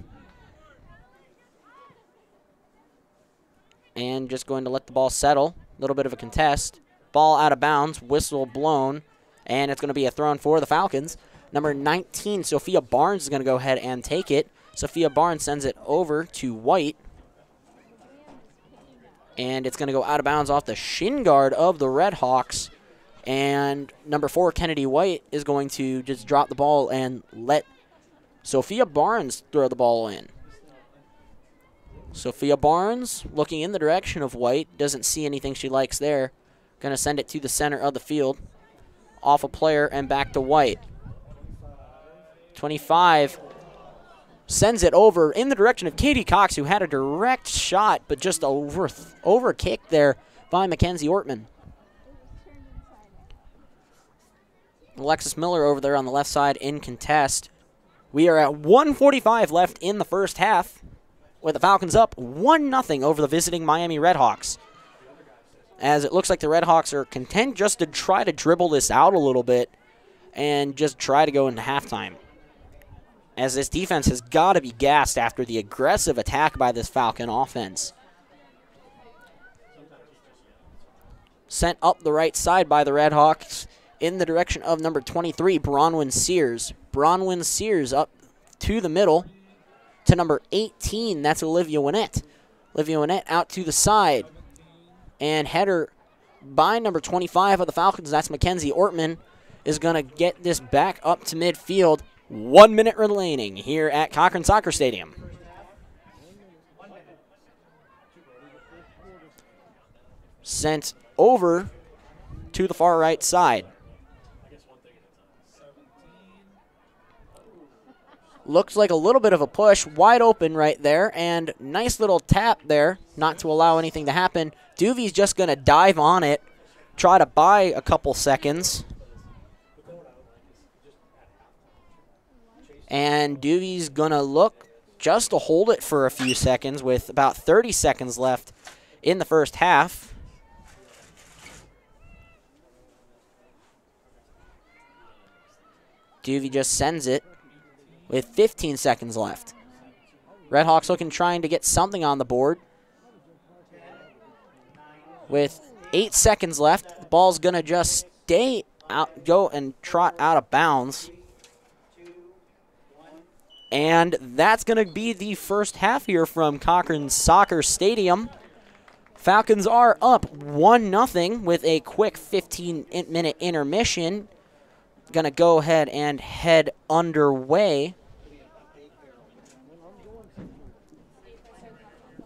And just going to let the ball settle. A little bit of a contest. Ball out of bounds, whistle blown, and it's going to be a throw-in for the Falcons. Number 19, Sophia Barnes, is going to go ahead and take it. Sophia Barnes sends it over to White. And it's going to go out of bounds off the shin guard of the Red Hawks. And number 4, Kennedy White, is going to just drop the ball and let Sophia Barnes throw the ball in. Sophia Barnes looking in the direction of White. Doesn't see anything she likes there. Going to send it to the center of the field. Off a player and back to White. 25 sends it over in the direction of Katie Cox, who had a direct shot, but just over kicked there by Mackenzie Ortman. Alexis Miller over there on the left side in contest. We are at 1:45 left in the first half, with the Falcons up 1-0 over the visiting Miami Redhawks. As it looks like the Redhawks are content just to try to dribble this out a little bit and just try to go into halftime. As this defense has got to be gassed after the aggressive attack by this Falcon offense. Sent up the right side by the Redhawks in the direction of number 23, Bronwyn Sears. Bronwyn Sears up to the middle to number 18. That's Olivia Winnett. Olivia Winnett out to the side. And header by number 25 of the Falcons, that's Mackenzie Ortman, is going to get this back up to midfield. 1 minute remaining here at Cochran Soccer Stadium. Sent over to the far right side. Looks like a little bit of a push, wide open right there, and nice little tap there, not to allow anything to happen. Duvey's just going to dive on it, try to buy a couple seconds. And Duvey's going to look just to hold it for a few seconds with about 30 seconds left in the first half. Duvey just sends it with 15 seconds left. Redhawks looking, trying to get something on the board. With 8 seconds left, the ball's going to just stay out, go and trot out of bounds. And that's going to be the first half here from Cochran Soccer Stadium. Falcons are up 1-0 with a quick 15-minute intermission. Going to go ahead and head underway.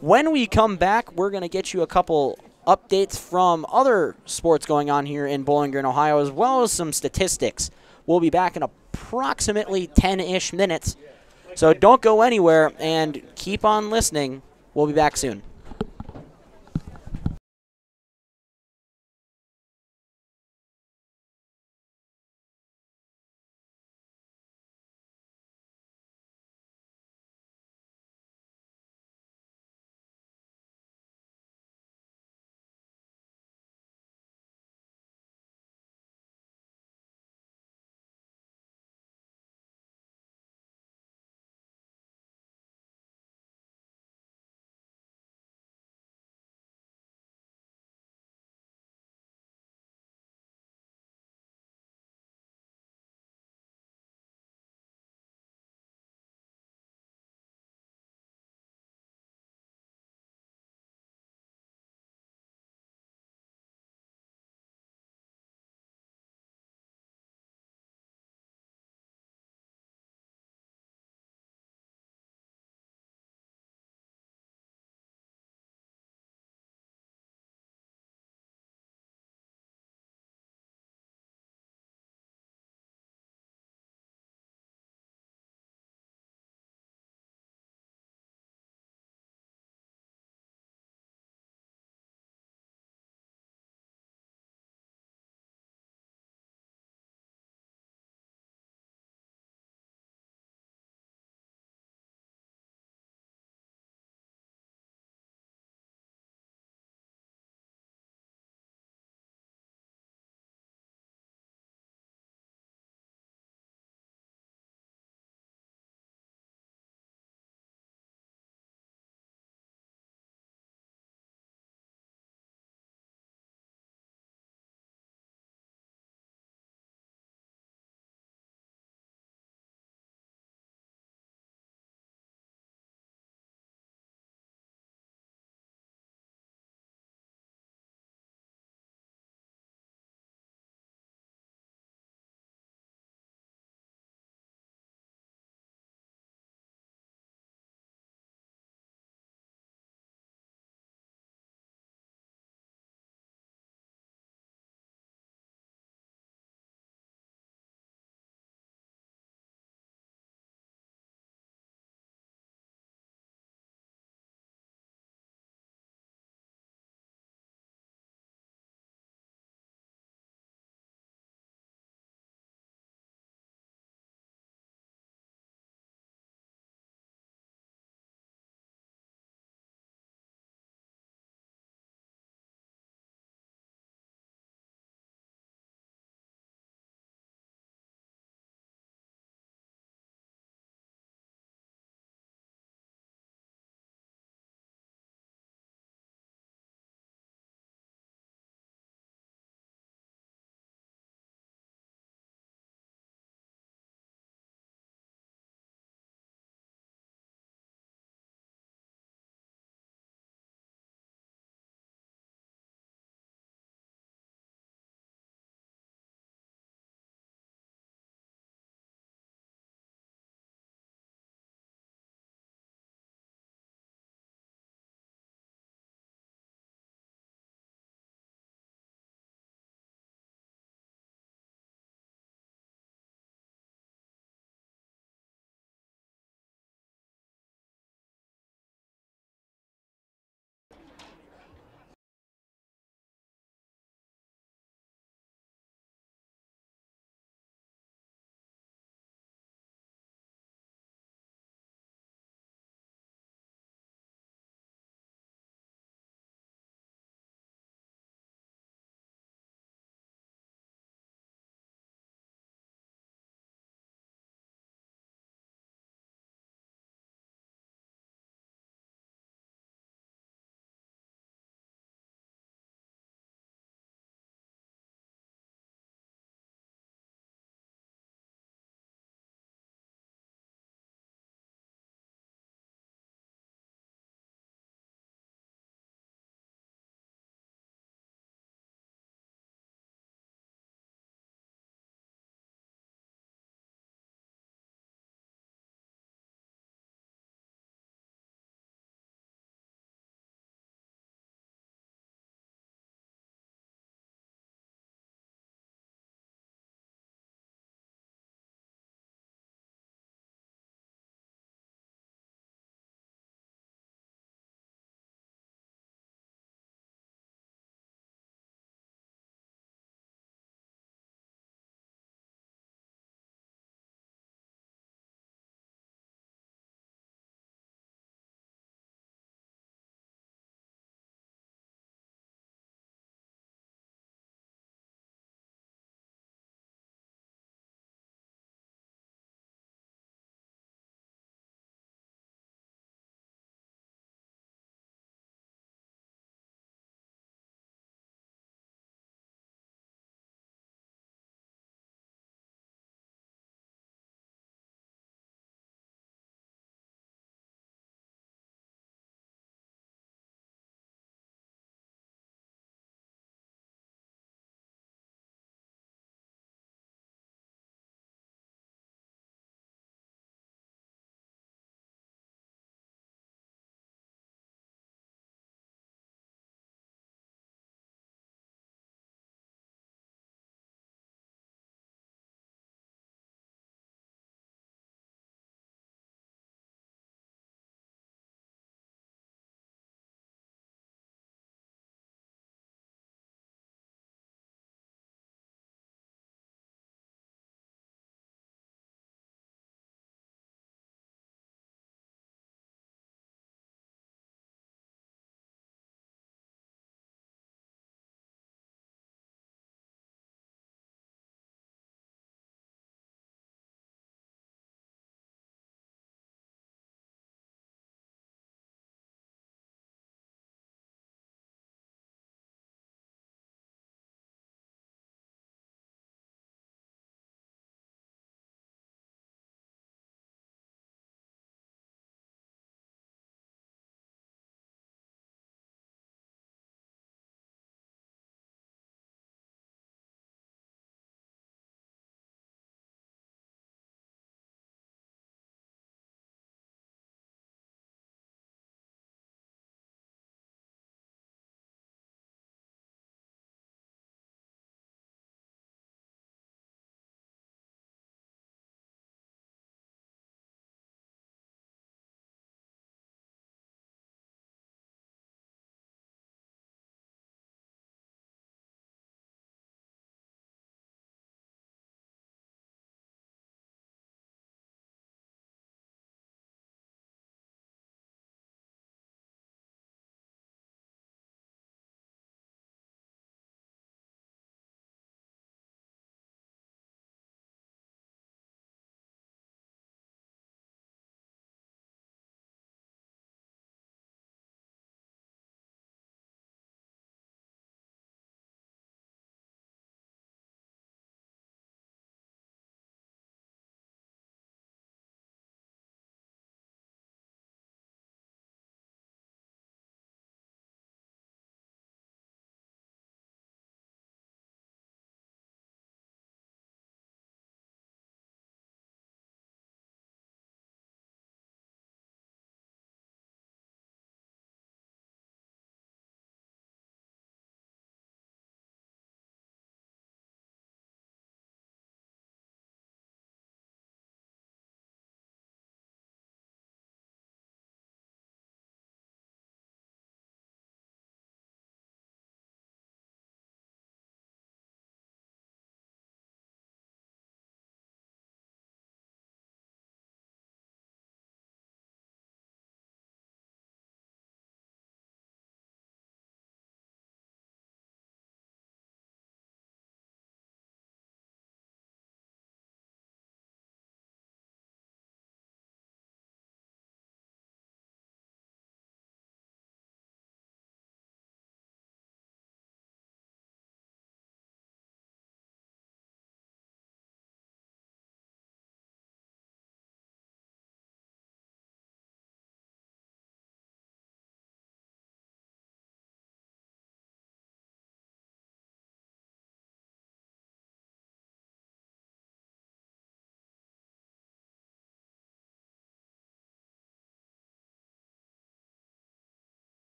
When we come back, we're going to get you a couple updates from other sports going on here in Bowling Green, Ohio, as well as some statistics. We'll be back in approximately 10-ish minutes. So don't go anywhere and keep on listening. We'll be back soon.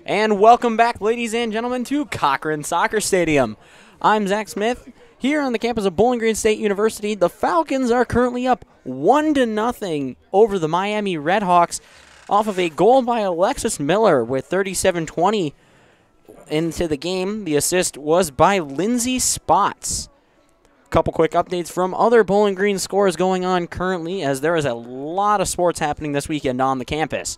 And welcome back, ladies and gentlemen, to Cochran Soccer Stadium. I'm Zach Smith. Here on the campus of Bowling Green State University, the Falcons are currently up 1-0 over the Miami Redhawks off of a goal by Alexis Miller with 37:20 into the game. The assist was by Lindsay Spots. A couple quick updates from other Bowling Green scores going on currently, as there is a lot of sports happening this weekend on the campus.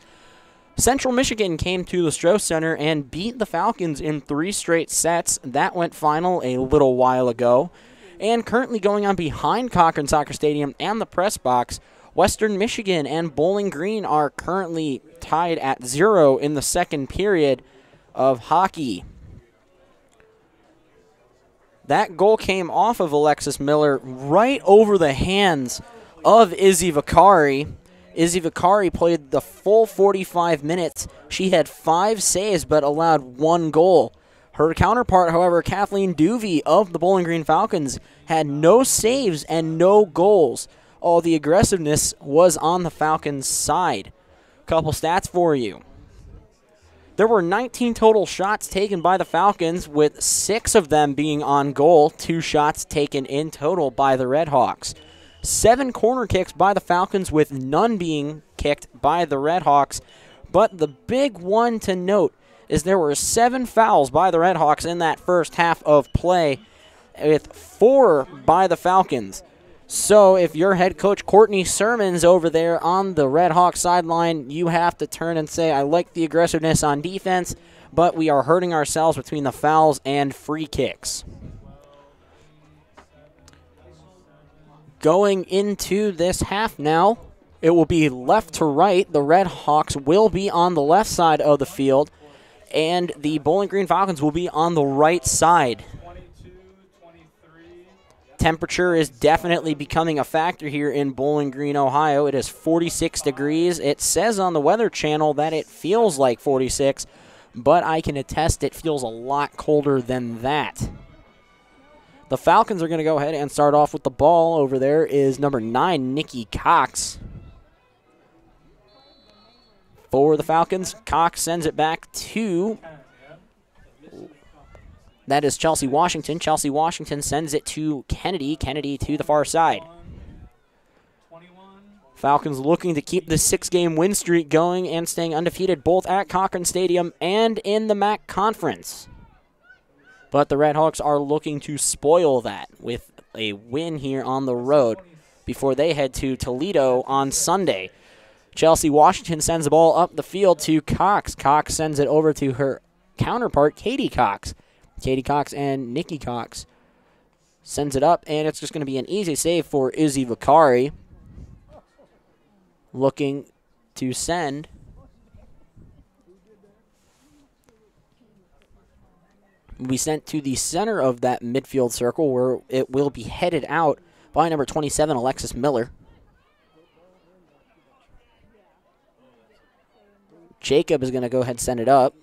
Central Michigan came to the Strauss Center and beat the Falcons in 3 straight sets. That went final a little while ago. And currently going on behind Cochran Soccer Stadium and the press box, Western Michigan and Bowling Green are currently tied at 0 in the second period of hockey. That goal came off of Alexis Miller right over the hands of Izzy Vicari. Izzy Vicari played the full 45 minutes. She had 5 saves but allowed 1 goal. Her counterpart, however, Kathleen Duvey of the Bowling Green Falcons, had no saves and no goals. All the aggressiveness was on the Falcons' side. Couple stats for you. There were 19 total shots taken by the Falcons, with 6 of them being on goal, 2 shots taken in total by the Redhawks. 7 corner kicks by the Falcons, with none being kicked by the Redhawks. But the big one to note is there were 7 fouls by the Redhawks in that first half of play, with 4 by the Falcons. So if you're head coach Courtney Sermons over there on the Redhawks sideline, you have to turn and say, I like the aggressiveness on defense, but we are hurting ourselves between the fouls and free kicks. Going into this half now, it will be left to right. The Redhawks will be on the left side of the field, and the Bowling Green Falcons will be on the right side. Temperature is definitely becoming a factor here in Bowling Green, Ohio. It is 46 degrees. It says on the Weather Channel that it feels like 46, but I can attest it feels a lot colder than that. The Falcons are going to go ahead and start off with the ball. Over there is number 9, Nikki Cox. For the Falcons, Cox sends it back to, that is Chelsea Washington. Chelsea Washington sends it to Kennedy. Kennedy to the far side. Falcons looking to keep the 6-game win streak going and staying undefeated both at Cochran Stadium and in the MAC Conference. But the Redhawks are looking to spoil that with a win here on the road before they head to Toledo on Sunday. Chelsea Washington sends the ball up the field to Cox. Cox sends it over to her counterpart, Katie Cox. Katie Cox and Nikki Cox sends it up, and it's just going to be an easy save for Izzy Vicari. Looking to send. Will be sent to the center of that midfield circle, where it will be headed out by number 27, Alexis Miller. Jacob is going to go ahead and send it up.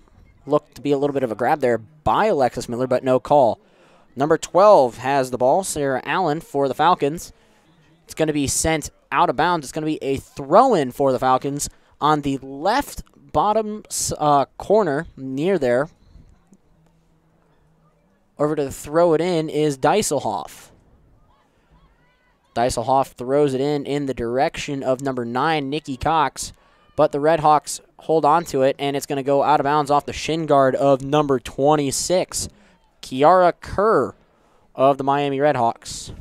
Looked to be a little bit of a grab there by Alexis Miller, but no call. Number 12 has the ball, Sarah Allen for the Falcons. It's going to be sent out of bounds. It's going to be a throw-in for the Falcons on the left bottom corner near there. Over to throw it in is Dieselhoff. Dieselhoff throws it in the direction of number 9, Nikki Cox. But the Redhawks hold on to it, and it's going to go out of bounds off the shin guard of number 26, Kiara Kerr of the Miami Redhawks.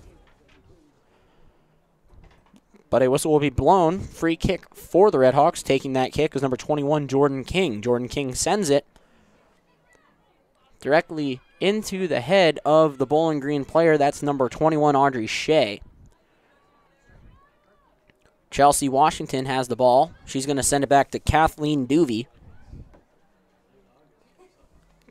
But a whistle will be blown. Free kick for the Redhawks. Taking that kick is number 21, Jordan King. Jordan King sends it directly into the head of the Bowling Green player. That's number 21, Audrey Shea. Chelsea Washington has the ball. She's going to send it back to Kathleen Duvey.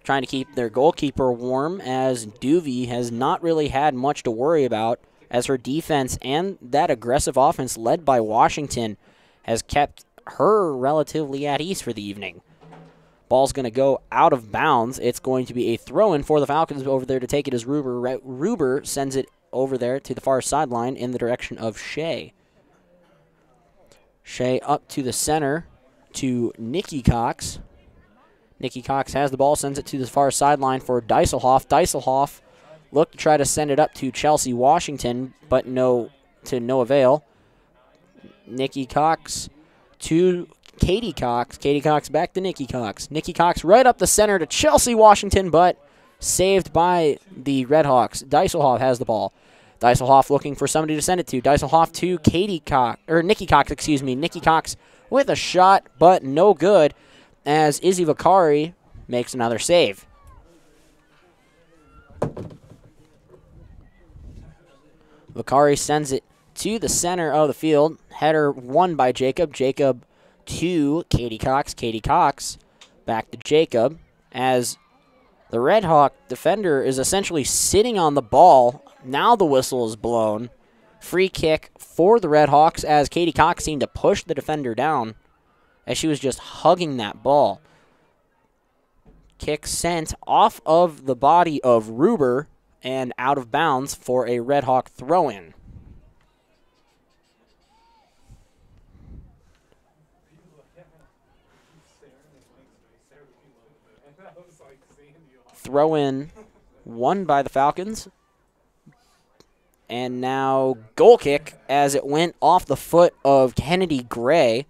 Trying to keep their goalkeeper warm, as Duvey has not really had much to worry about, as her defense and that aggressive offense led by Washington has kept her relatively at ease for the evening. Ball's going to go out of bounds. It's going to be a throw-in for the Falcons. Over there to take it as Ruber. Ruber sends it over there to the far sideline in the direction of Shea. Shea up to the center to Nikki Cox. Nikki Cox has the ball, sends it to the far sideline for Deiselhoff. Deiselhoff looked to try to send it up to Chelsea Washington, but to no avail. Nikki Cox to Katie Cox. Katie Cox back to Nikki Cox. Nikki Cox right up the center to Chelsea Washington, but saved by the Redhawks. Deiselhoff has the ball. Deiselhoff looking for somebody to send it to. Deiselhoff to Nikki Cox, excuse me. Nikki Cox with a shot, but no good, as Izzy Vakari makes another save. Vakari sends it to the center of the field. Header won by Jacob. Jacob to Katie Cox. Katie Cox back to Jacob, as the Red Hawk defender is essentially sitting on the ball. Now the whistle is blown. Free kick for the Red Hawks, as Katie Cox seemed to push the defender down as she was just hugging that ball. Kick sent off of the body of Ruber and out of bounds for a Red Hawk throw-in. Throw-in won by the Falcons. And now goal kick, as it went off the foot of Kennedy Gray.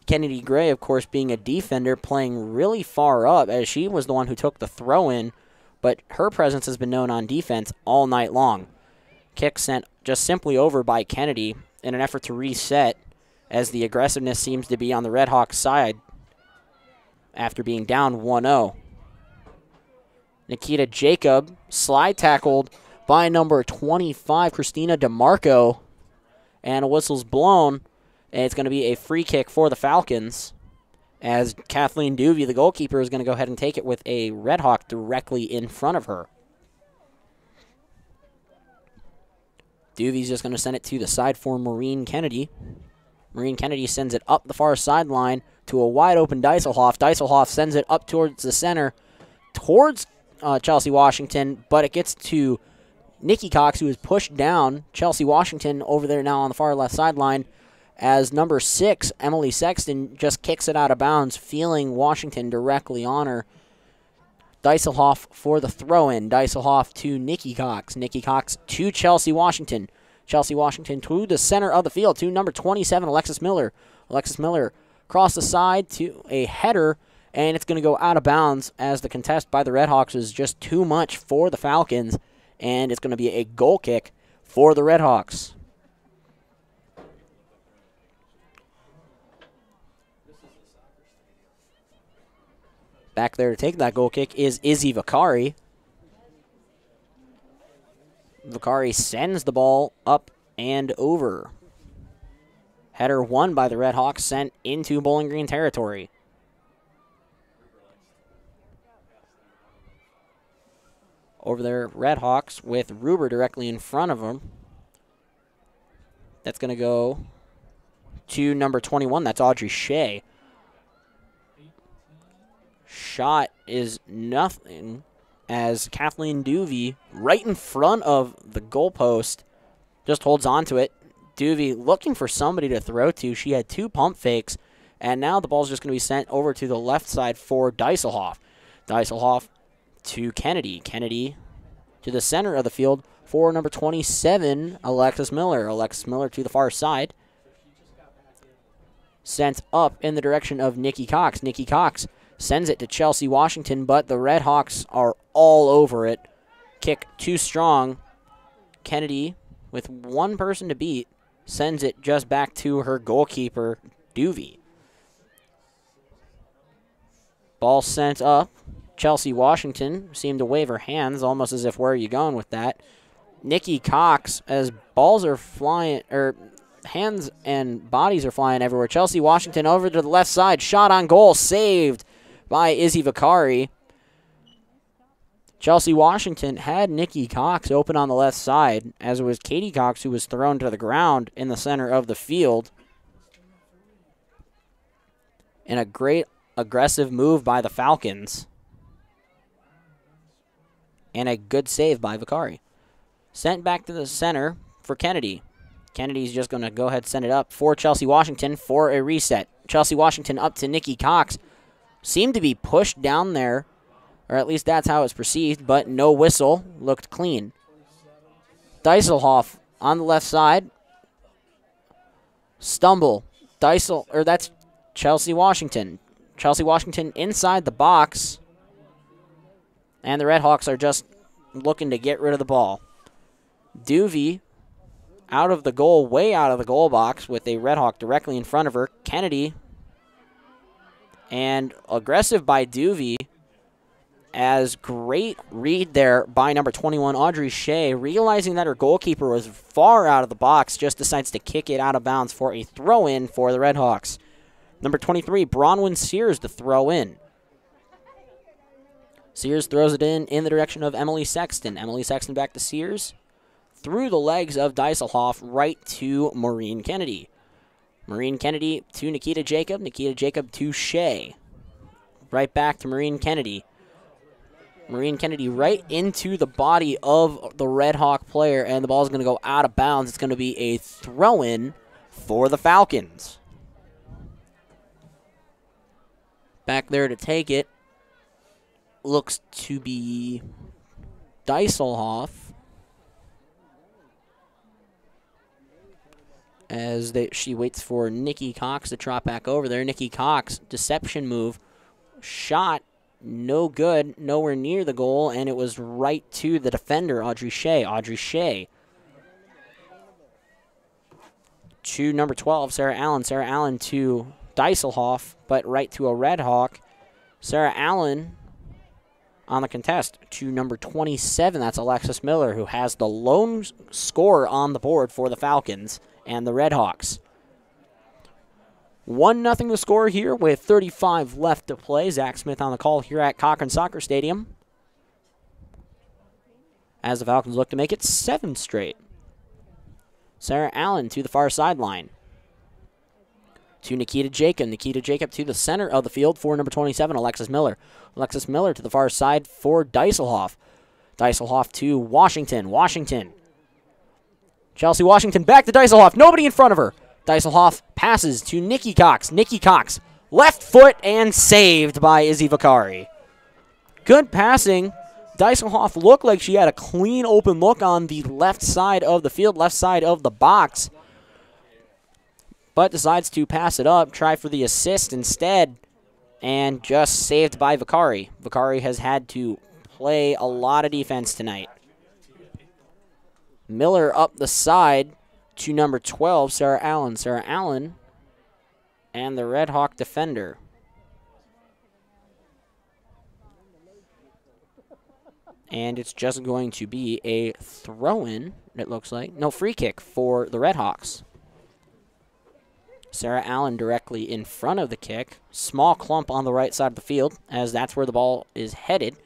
Kennedy Gray, of course, being a defender, playing really far up, as she was the one who took the throw-in, but her presence has been known on defense all night long. Kick sent just simply over by Kennedy in an effort to reset, as the aggressiveness seems to be on the Red Hawks side after being down 1-0. Nikita Jacob slide tackled by number 25, Christina DeMarco, and a whistle's blown, and it's going to be a free kick for the Falcons, as Kathleen Duvey, the goalkeeper, is going to go ahead and take it with a Red Hawk directly in front of her. Duvey's just going to send it to the side for Maureen Kennedy. Maureen Kennedy sends it up the far sideline to a wide-open Deiselhoff. Deiselhoff sends it up towards the center, towards Chelsea Washington, but it gets to Nikki Cox, who is pushed down. Chelsea Washington over there now on the far left sideline, as number 6, Emily Sexton, just kicks it out of bounds, feeling Washington directly on her. Deiselhoff for the throw-in. Deiselhoff to Nikki Cox. Nikki Cox to Chelsea Washington. Chelsea Washington to the center of the field to number 27, Alexis Miller. Alexis Miller across the side to a header, and it's going to go out of bounds, as the contest by the Redhawks is just too much for the Falcons, and it's going to be a goal kick for the Redhawks. Back there to take that goal kick is Izzy Vakari. Vakari sends the ball up and over. Header won by the Redhawks, sent into Bowling Green territory. Over there, Redhawks with Ruber directly in front of them. That's going to go to number 21. That's Audrey Shea. Shot is nothing, as Kathleen Duvey, right in front of the goalpost, just holds on to it. Duvey looking for somebody to throw to. She had 2 pump fakes, and now the ball's just going to be sent over to the left side for Deiselhoff. Deiselhoff to Kennedy. Kennedy to the center of the field for number 27, Alexis Miller. Alexis Miller to the far side. Sent up in the direction of Nikki Cox. Nikki Cox sends it to Chelsea Washington, but the Redhawks are all over it. Kick too strong. Kennedy, with one person to beat, sends it just back to her goalkeeper, Duvey. Ball sent up. Chelsea Washington seemed to wave her hands, almost as if, where are you going with that? Nikki Cox, as balls are flying, or hands and bodies are flying everywhere. Chelsea Washington over to the left side. Shot on goal, saved by Izzy Vakari. Chelsea Washington had Nikki Cox open on the left side, as it was Katie Cox who was thrown to the ground in the center of the field. And a great aggressive move by the Falcons. And a good save by Vakari. Sent back to the center for Kennedy. Kennedy's just going to go ahead and send it up for Chelsea Washington for a reset. Chelsea Washington up to Nikki Cox. seemed to be pushed down there, or at least that's how it's perceived, but no whistle. Looked clean. Deiselhoff on the left side. Stumble. That's Chelsea Washington. Chelsea Washington inside the box. And the Redhawks are just looking to get rid of the ball. Duvey out of the goal, way out of the goal box with a Redhawk directly in front of her. Kennedy. And aggressive by Duvey. As great read there by number 21, Audrey Shea, realizing that her goalkeeper was far out of the box, just decides to kick it out of bounds for a throw-in for the Redhawks. Number 23, Bronwyn Sears, the throw-in. Sears throws it in the direction of Emily Sexton. Emily Sexton back to Sears. Through the legs of Deiselhoff, right to Maureen Kennedy. Maureen Kennedy to Nikita Jacob. Nikita Jacob to Shea. Right back to Maureen Kennedy. Maureen Kennedy right into the body of the Redhawk player, and the ball is going to go out of bounds. It's going to be a throw-in for the Falcons. Back there to take it looks to be Deiselhoff. As she waits for Nikki Cox to trot back over there. Nikki Cox, deception move, shot. No good, nowhere near the goal, and it was right to the defender, Audrey Shea. Audrey Shea to number 12, Sarah Allen. Sarah Allen to Deiselhoff, but right to a Redhawk. Sarah Allen on the contest to number 27. That's Alexis Miller, who has the lone score on the board for the Falcons and the Redhawks. 1-0 the score here with 35 left to play. Zach Smith on the call here at Cochran Soccer Stadium, as the Falcons look to make it 7 straight. Sarah Allen to the far sideline. To Nikita Jacob. Nikita Jacob to the center of the field for number 27, Alexis Miller. Alexis Miller to the far side for Deiselhoff. Deiselhoff to Washington. Washington. Chelsea Washington back to Deiselhoff. Nobody in front of her. Deiselhoff passes to Nikki Cox. Nikki Cox, left foot, and saved by Izzy Vakari. Good passing. Deiselhoff looked like she had a clean open look on the left side of the field, left side of the box, but decides to pass it up, try for the assist instead, and just saved by Vakari. Vakari has had to play a lot of defense tonight. Miller up the side to number 12, Sarah Allen. Sarah Allen and the Redhawk defender. And it's just going to be a throw-in, it looks like. No, free kick for the Redhawks. Sarah Allen directly in front of the kick. Small clump on the right side of the field, as that's where the ball is headed.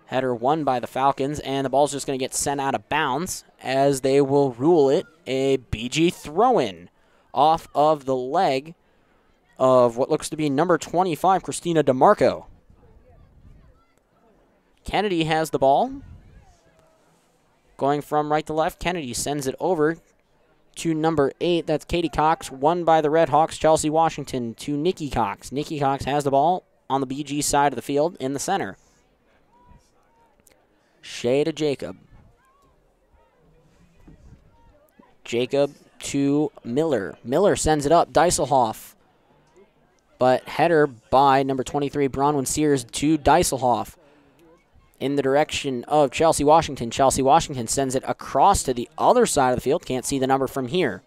Header won by the Falcons, and the ball's just going to get sent out of bounds, as they will rule it a BG throw-in off of the leg of what looks to be number 25, Christina DeMarco. Kennedy has the ball. Going from right to left, Kennedy sends it over to number 8. That's Katie Cox, won by the Redhawks, Chelsea Washington, to Nikki Cox. Nikki Cox has the ball on the BG side of the field in the center. Shea to Jacob. Jacob to Miller. Miller sends it up. Deiselhoff. But header by number 23, Bronwyn Sears, to Deiselhoff. In the direction of Chelsea Washington. Chelsea Washington sends it across to the other side of the field. Can't see the number from here.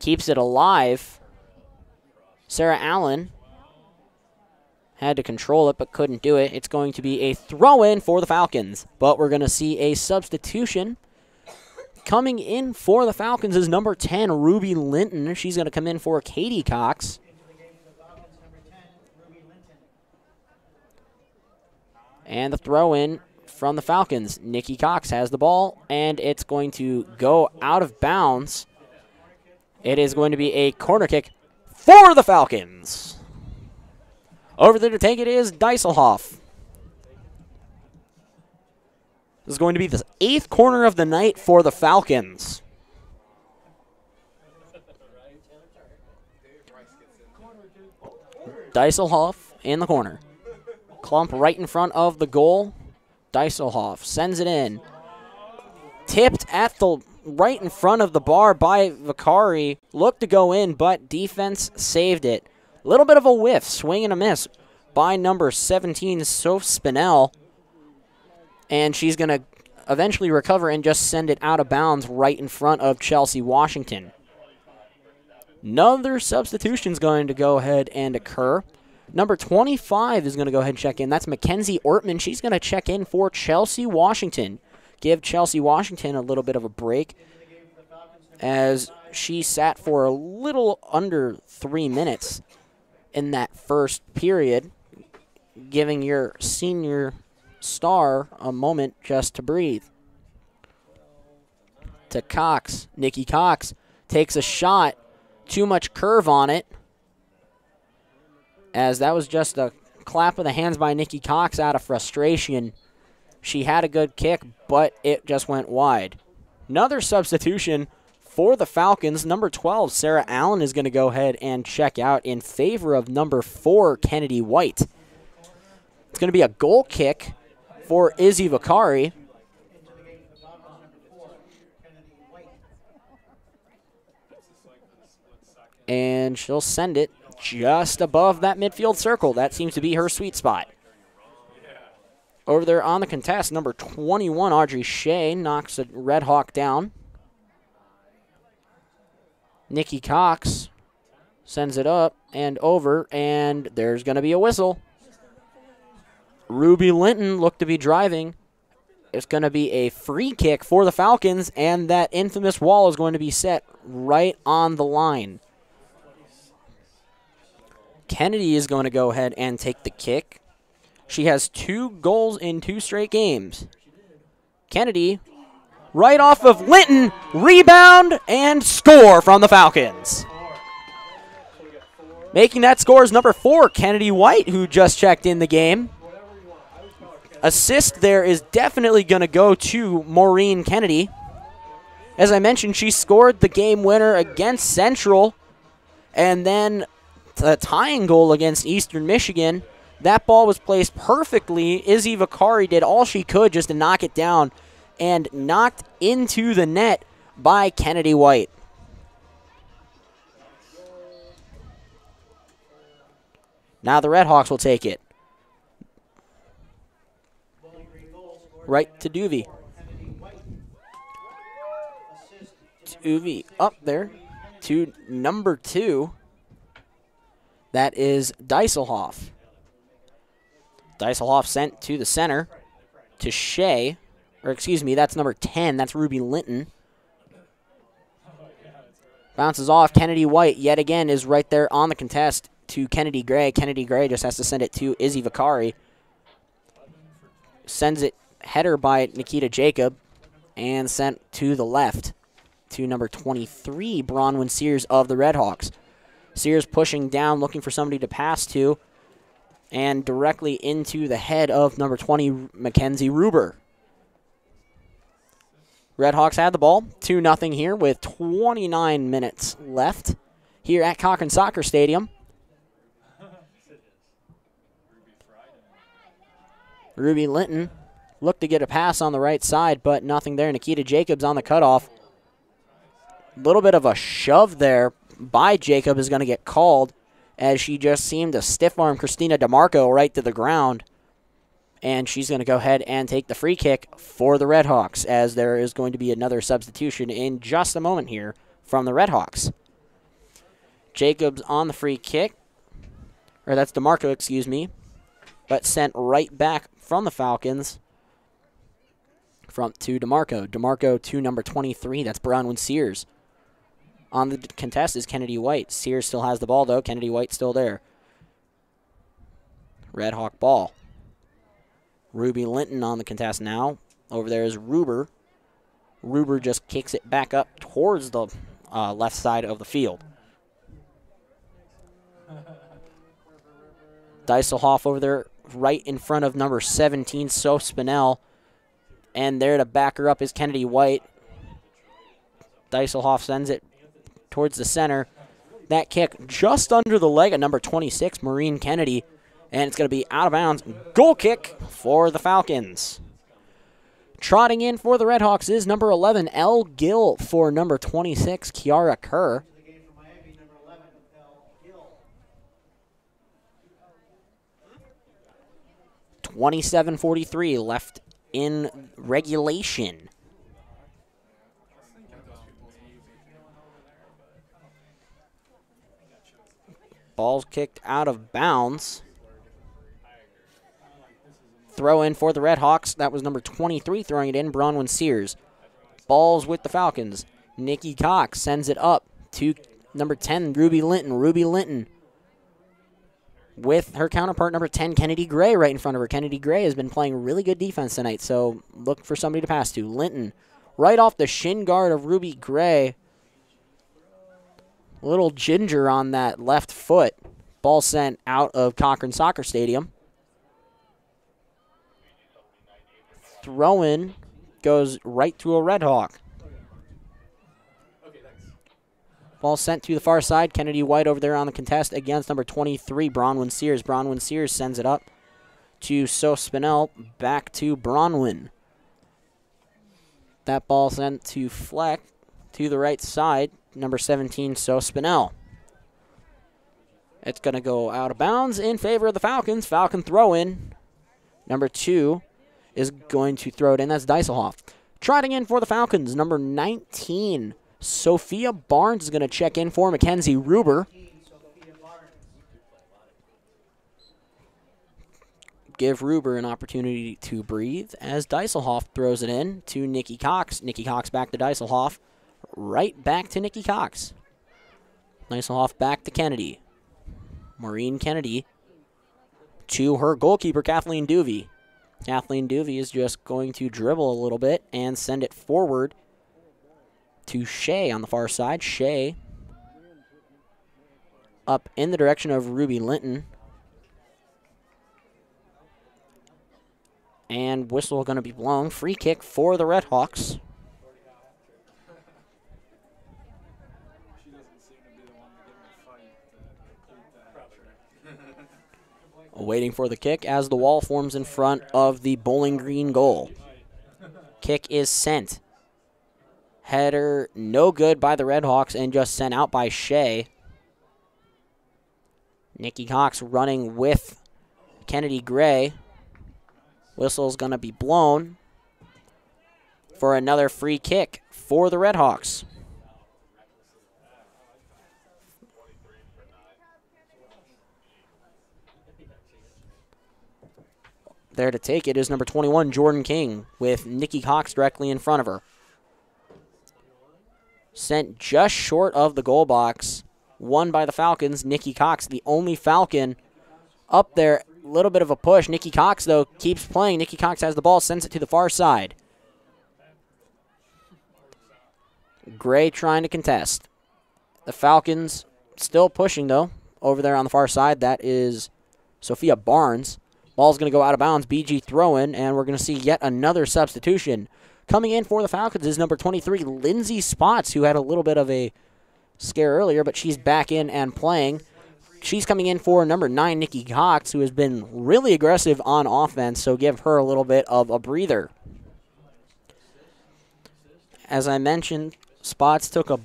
Keeps it alive. Sarah Allen had to control it, but couldn't do it. It's going to be a throw-in for the Falcons. But we're going to see a substitution. Coming in for the Falcons is number 10, Ruby Linton. She's going to come in for Katie Cox. And the throw-in from the Falcons. Nikki Cox has the ball, and it's going to go out of bounds. It is going to be a corner kick for the Falcons. Over there to take it is Deiselhoff. This is going to be the 8th corner of the night for the Falcons. Dieselhoff in the corner. Klump right in front of the goal. Dieselhoff sends it in. Tipped at the right in front of the bar by Vicari. Looked to go in, but defense saved it. A little bit of a whiff, swing and a miss by number 17, Soph Spinell. And she's going to eventually recover and just send it out of bounds right in front of Chelsea Washington. Another substitution's going to go ahead and occur. Number 25 is going to go ahead and check in. That's Mackenzie Ortman. She's going to check in for Chelsea Washington. Give Chelsea Washington a little bit of a break as she sat for a little under 3 minutes in that first period, giving your senior star a moment just to breathe. To Cox. Nikki Cox takes a shot. Too much curve on it, as that was just a clap of the hands by Nikki Cox out of frustration. She had a good kick, but it just went wide. Another substitution for the Falcons. Number 12, Sarah Allen, is going to go ahead and check out in favor of number 4, Kennedy White. It's going to be a goal kick for Izzy Vicari. And she'll send it just above that midfield circle. That seems to be her sweet spot. Over there on the contest, number 21, Audrey Shea, knocks a Red Hawk down. Nikki Cox sends it up and over, and there's going to be a whistle. Ruby Linton looked to be driving. It's going to be a free kick for the Falcons, and that infamous wall is going to be set right on the line. Kennedy is going to go ahead and take the kick. She has 2 goals in 2 straight games. Kennedy, right off of Linton, rebound and score from the Falcons. Making that score is number 4, Kennedy White, who just checked in the game. Assist there is definitely going to go to Maureen Kennedy. As I mentioned, she scored the game winner against Central, and then a tying goal against Eastern Michigan. That ball was placed perfectly. Izzy Vicari did all she could just to knock it down, and knocked into the net by Kennedy White. Now the Red Hawks will take it. Right to Duvey. Duvey up there to number 2. That is Dieselhoff. Dieselhoff sent to the center to Shea. Or excuse me, that's number 10. That's Ruby Linton. Bounces off. Kennedy White yet again is right there on the contest to Kennedy Gray. Kennedy Gray just has to send it to Izzy Vicari. Sends it header by Nikita Jacob and sent to the left to number 23, Bronwyn Sears of the Red Hawks. Sears pushing down, looking for somebody to pass to, and directly into the head of number 20, Mackenzie Ruber. Red Hawks had the ball, 2-0 here with 29 minutes left here at Cochran Soccer Stadium. Ruby Linton looked to get a pass on the right side, but nothing there. Nikita Jacobs on the cutoff. A little bit of a shove there by Jacob is going to get called, as she just seemed to stiff-arm Christina DeMarco right to the ground. And she's going to go ahead and take the free kick for the Red Hawks, as there is going to be another substitution in just a moment here from the Red Hawks. Jacobs on the free kick. Or that's DeMarco, excuse me. But sent right back from the Falcons to DeMarco. DeMarco to number 23. That's Bronwyn Sears. On the contest is Kennedy White. Sears still has the ball, though. Kennedy White still there. Red Hawk ball. Ruby Linton on the contest now. Over there is Ruber. Ruber just kicks it back up towards the left side of the field. Dieselhoff over there right in front of number 17, Soph Spinell. And there to back her up is Kennedy White. Dieselhoff sends it towards the center. That kick just under the leg of number 26, Maureen Kennedy, and it's going to be out of bounds. Goal kick for the Falcons. Trotting in for the Redhawks is number 11, Elle Gill, for number 26, Kiara Kerr. 27:43 left in regulation. Ball's kicked out of bounds. Throw in for the Redhawks. That was number 23 throwing it in, Bronwyn Sears. Ball's with the Falcons. Nikki Cox sends it up to number 10, Ruby Linton. Ruby Linton with her counterpart, number 10, Kennedy Gray, right in front of her. Kennedy Gray has been playing really good defense tonight, so look for somebody to pass to. Linton, right off the shin guard of Ruby Gray. Little ginger on that left foot. Ball sent out of Cochran Soccer Stadium. Throw-in goes right to a Red Hawk. Ball sent to the far side. Kennedy White over there on the contest against number 23, Bronwyn Sears. Bronwyn Sears sends it up to So Spinell. Back to Bronwyn. That ball sent to Fleck to the right side. Number 17, So Spinell. It's going to go out of bounds in favor of the Falcons. Falcon throw-in. Number 2 is going to throw it in. That's Dieselhoff. Trotting in for the Falcons, number 19, Sophia Barnes is going to check in for Mackenzie Ruber. Give Ruber an opportunity to breathe as Dieselhoff throws it in to Nikki Cox. Nikki Cox back to Dieselhoff. Right back to Nikki Cox. Dieselhoff back to Kennedy. Maureen Kennedy to her goalkeeper, Kathleen Duvey. Kathleen Duvey is just going to dribble a little bit and send it forward to Shea on the far side. Shea up in the direction of Ruby Linton. And whistle going to be blown. Free kick for the Redhawks. Waiting for the kick as the wall forms in front of the Bowling Green goal. Kick is sent. Header no good by the Redhawks and just sent out by Shea. Nikki Cox running with Kennedy Gray. Whistle's going to be blown for another free kick for the Redhawks. There to take it is number 21, Jordan King, with Nikki Cox directly in front of her. Sent just short of the goal box. Won by the Falcons. Nikki Cox, the only Falcon up there. A little bit of a push. Nikki Cox, though, keeps playing. Nikki Cox has the ball, sends it to the far side. Gray trying to contest. The Falcons still pushing, though, over there on the far side. That is Sophia Barnes. Ball's going to go out of bounds. BG throw-in, and we're going to see yet another substitution. Coming in for the Falcons is number 23, Lindsay Spots, who had a little bit of a scare earlier, but she's back in and playing. She's coming in for number 9, Nikki Cox, who has been really aggressive on offense, so give her a little bit of a breather. As I mentioned, Spots took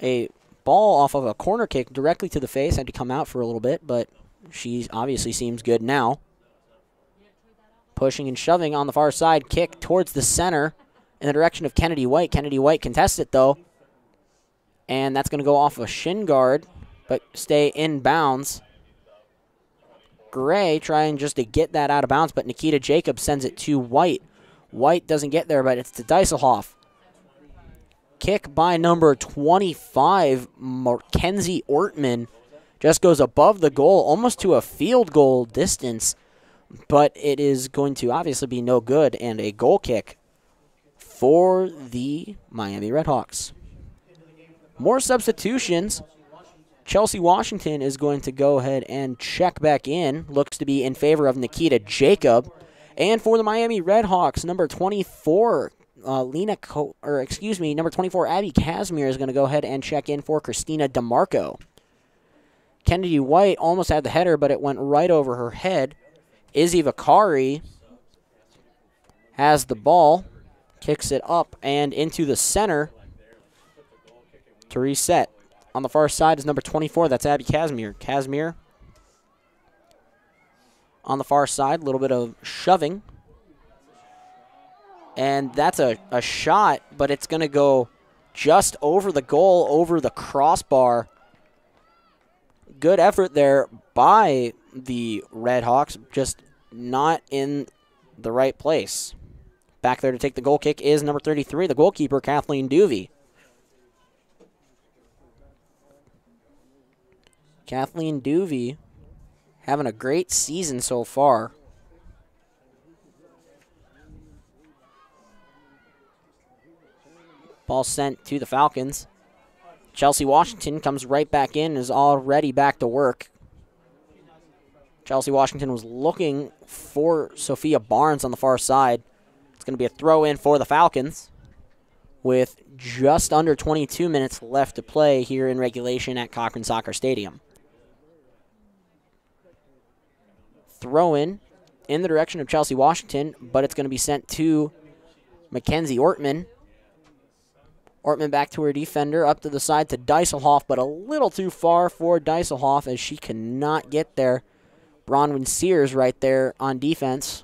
a ball off of a corner kick directly to the face. Had to come out for a little bit, but she obviously seems good now. Pushing and shoving on the far side. Kick towards the center in the direction of Kennedy White. Kennedy White contests it, though. And that's going to go off a shin guard, but stay in bounds. Gray trying just to get that out of bounds, but Nikita Jacobs sends it to White. White doesn't get there, but it's to Dieselhoff. Kick by number 25, Mackenzie Ortman. Just goes above the goal, almost to a field goal distance. But it is going to obviously be no good, and a goal kick for the Miami Redhawks. More substitutions. Chelsea Washington is going to go ahead and check back in. Looks to be in favor of Nikita Jacob. And for the Miami Redhawks, number 24, number 24, Abby Casimir is going to go ahead and check in for Christina DeMarco. Kennedy White almost had the header, but it went right over her head. Izzy Vakari has the ball, kicks it up and into the center to reset. On the far side is number 24. That's Abby Casimir. Casimir on the far side, a little bit of shoving. And that's a shot, but it's going to go just over the goal, over the crossbar. Good effort there by the Red Hawks, just not in the right place. Back there to take the goal kick is number 33, the goalkeeper, Kathleen Duvey. Kathleen Duvey having a great season so far. Ball sent to the Falcons. Chelsea Washington comes right back in, is already back to work. Chelsea Washington was looking for Sophia Barnes on the far side. It's going to be a throw in for the Falcons with just under 22 minutes left to play here in regulation at Cochran Soccer Stadium. Throw in the direction of Chelsea Washington, but it's going to be sent to Mackenzie Ortman. Ortman back to her defender, up to the side to Dieselhoff, but a little too far for Dieselhoff as she cannot get there. Bronwyn Sears right there on defense.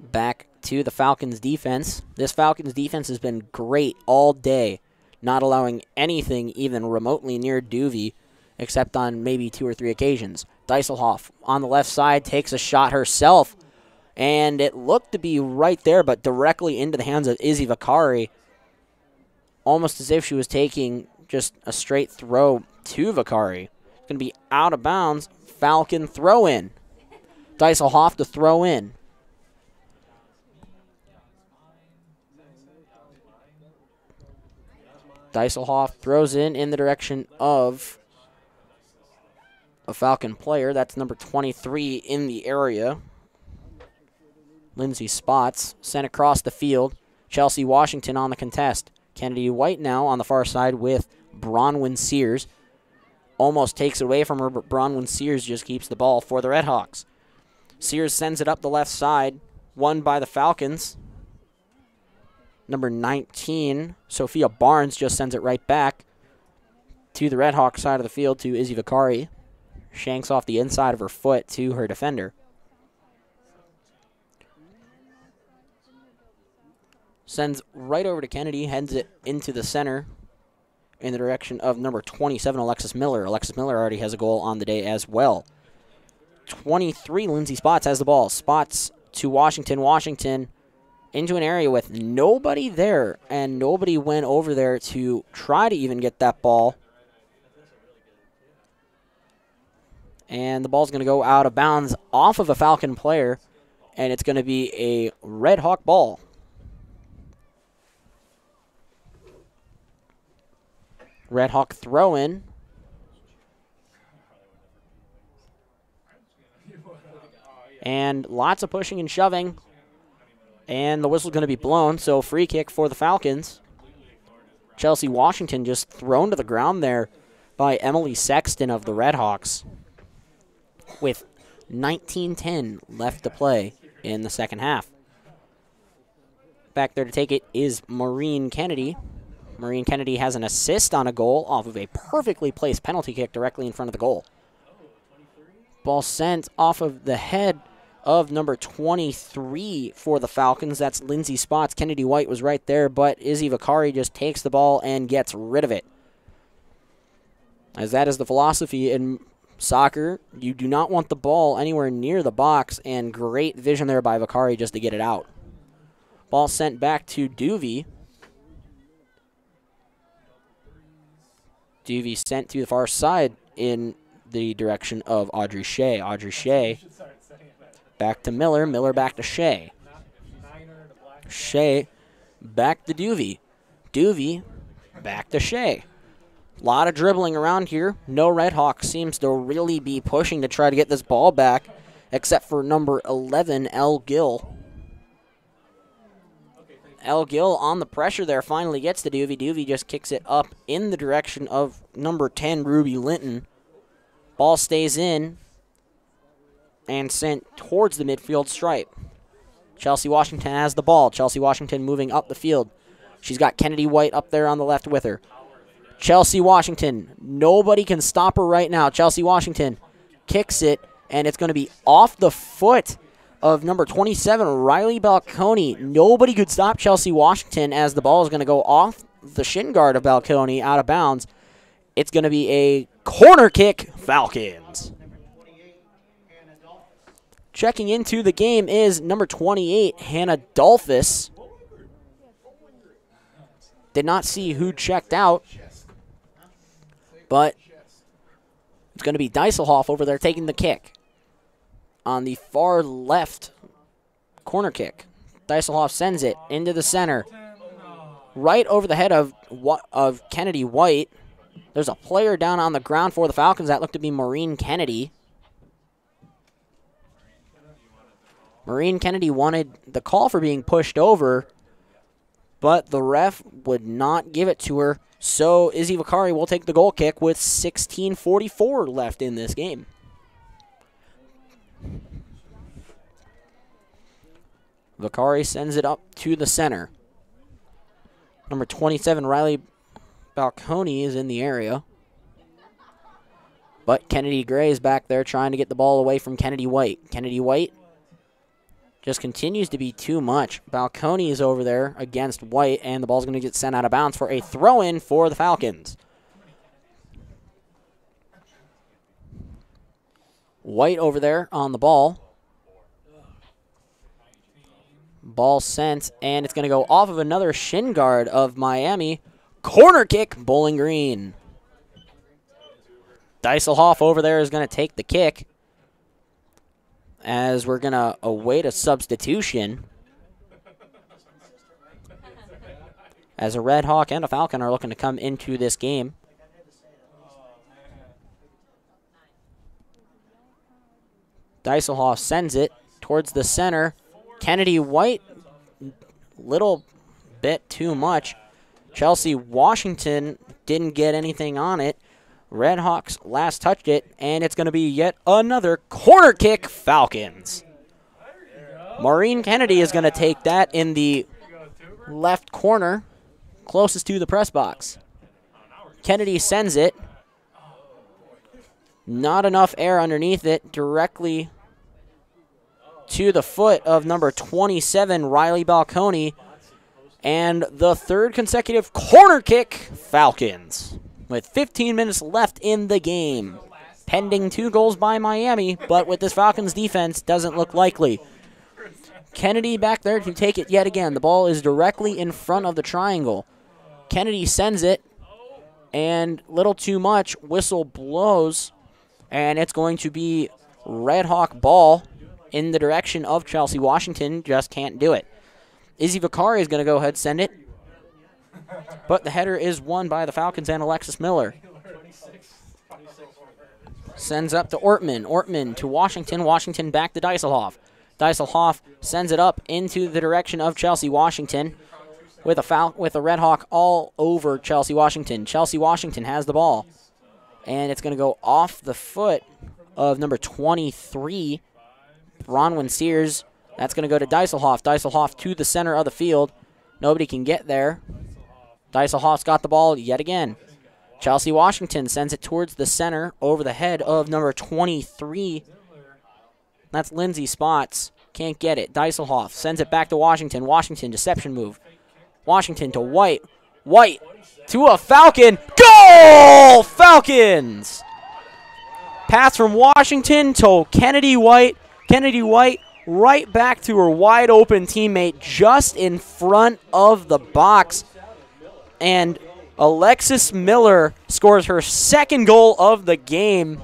Back to the Falcons defense. This Falcons defense has been great all day, not allowing anything even remotely near Duvey, except on maybe 2 or 3 occasions. Dieselhoff on the left side takes a shot herself, and it looked to be right there, but directly into the hands of Izzy Vakari, almost as if she was taking just a straight throw to Vakari. It's going to be out of bounds. Falcon throw in. Dieselhoff to throw in. Dieselhoff throws in the direction of a Falcon player. That's number 23 in the area. Lindsay Spots sent across the field. Chelsea Washington on the contest. Kennedy White now on the far side with Bronwyn Sears. Almost takes it away from her, but Bronwyn Sears just keeps the ball for the Redhawks. Sears sends it up the left side. Won by the Falcons. Number 19, Sophia Barnes, just sends it right back to the Redhawks side of the field to Izzy Vakari. Shanks off the inside of her foot to her defender. Sends right over to Kennedy, heads it into the center in the direction of number 27, Alexis Miller. Alexis Miller already has a goal on the day as well. 23, Lindsay Spots has the ball. Spots to Washington. Washington into an area with nobody there, and nobody went over there to try to even get that ball. And the ball's going to go out of bounds off of a Falcon player, and it's going to be a Red Hawk ball. Red Hawk throw in. And lots of pushing and shoving. And the whistle's going to be blown, so free kick for the Falcons. Chelsea Washington just thrown to the ground there by Emily Sexton of the Redhawks with 19:10 left to play in the second half. Back there to take it is Maureen Kennedy. Maureen Kennedy has an assist on a goal off of a perfectly placed penalty kick directly in front of the goal. Ball sent off of the head of number 23 for the Falcons. That's Lindsay Spots. Kennedy White was right there, but Izzy Vakari just takes the ball and gets rid of it. As that is the philosophy in soccer, you do not want the ball anywhere near the box, and great vision there by Vakari just to get it out. Ball sent back to Duvey. Duvey sent to the far side in the direction of Audrey Shea. Audrey Shea back to Miller. Miller back to Shea. Shea back to Duvey. Duvey back to Shea. A lot of dribbling around here. No Red Hawk seems to really be pushing to try to get this ball back, except for number 11, Elle Gill. El Gil on the pressure there finally gets to Duvey. Duvey just kicks it up in the direction of number 10, Ruby Linton. Ball stays in and sent towards the midfield stripe. Chelsea Washington has the ball. Chelsea Washington moving up the field. She's got Kennedy White up there on the left with her. Chelsea Washington, nobody can stop her right now. Chelsea Washington kicks it, and it's going to be off the foot of number 27, Riley Balconi. Nobody could stop Chelsea Washington as the ball is going to go off the shin guard of Balconi out of bounds. It's going to be a corner kick, Falcons. Checking into the game is number 28, Hannah Dolphus. Did not see who checked out, but it's going to be Dieselhoff over there taking the kick on the far left corner kick. Dieselhoff sends it into the center, right over the head of Kennedy White. There's a player down on the ground for the Falcons. That looked to be Maureen Kennedy. Maureen Kennedy wanted the call for being pushed over, but the ref would not give it to her. So Izzy Vakari will take the goal kick with 16:44 left in this game. Vakari sends it up to the center. Number 27, Riley Balconi, is in the area. But Kennedy Gray is back there trying to get the ball away from Kennedy White. Kennedy White just continues to be too much. Balconi is over there against White, and the ball's going to get sent out of bounds for a throw-in for the Falcons. White over there on the ball. Ball sent, and it's going to go off of another shin guard of Miami. Corner kick, Bowling Green. Dieselhoff over there is going to take the kick, as we're going to await a substitution, as a Red Hawk and a Falcon are looking to come into this game. Dieselhoff sends it towards the center. Kennedy White, little bit too much. Chelsea Washington didn't get anything on it. Red Hawks last touched it, and it's going to be yet another corner kick, Falcons. Maureen Kennedy is going to take that in the left corner, closest to the press box. Kennedy sends it. Not enough air underneath it, directly to the foot of number 27, Riley Balconi. And the third consecutive corner kick, Falcons, with 15 minutes left in the game. Pending 2 goals by Miami, but with this Falcons defense, doesn't look likely. Kennedy back there to take it yet again. The ball is directly in front of the triangle. Kennedy sends it, and little too much. Whistle blows, and it's going to be Red Hawk ball in the direction of Chelsea Washington. Just can't do it. Izzy Vakari is going to go ahead and send it, but the header is won by the Falcons and Alexis Miller. Sends up to Ortman. Ortman to Washington. Washington back to Dieselhoff. Dieselhoff sends it up into the direction of Chelsea Washington with a Red Hawk all over Chelsea Washington. Chelsea Washington has the ball, and it's going to go off the foot of number 23, Bronwyn Sears. That's going to go to Dieselhoff. Dieselhoff to the center of the field. Nobody can get there. Dieselhoff's got the ball yet again. Chelsea Washington sends it towards the center over the head of number 23. That's Lindsay Spots. Can't get it. Dieselhoff sends it back to Washington. Washington, deception move. Washington to White. White to a Falcon. Goal! Falcons! Pass from Washington to Kennedy White. Kennedy White right back to her wide open teammate just in front of the box. And Alexis Miller scores her second goal of the game.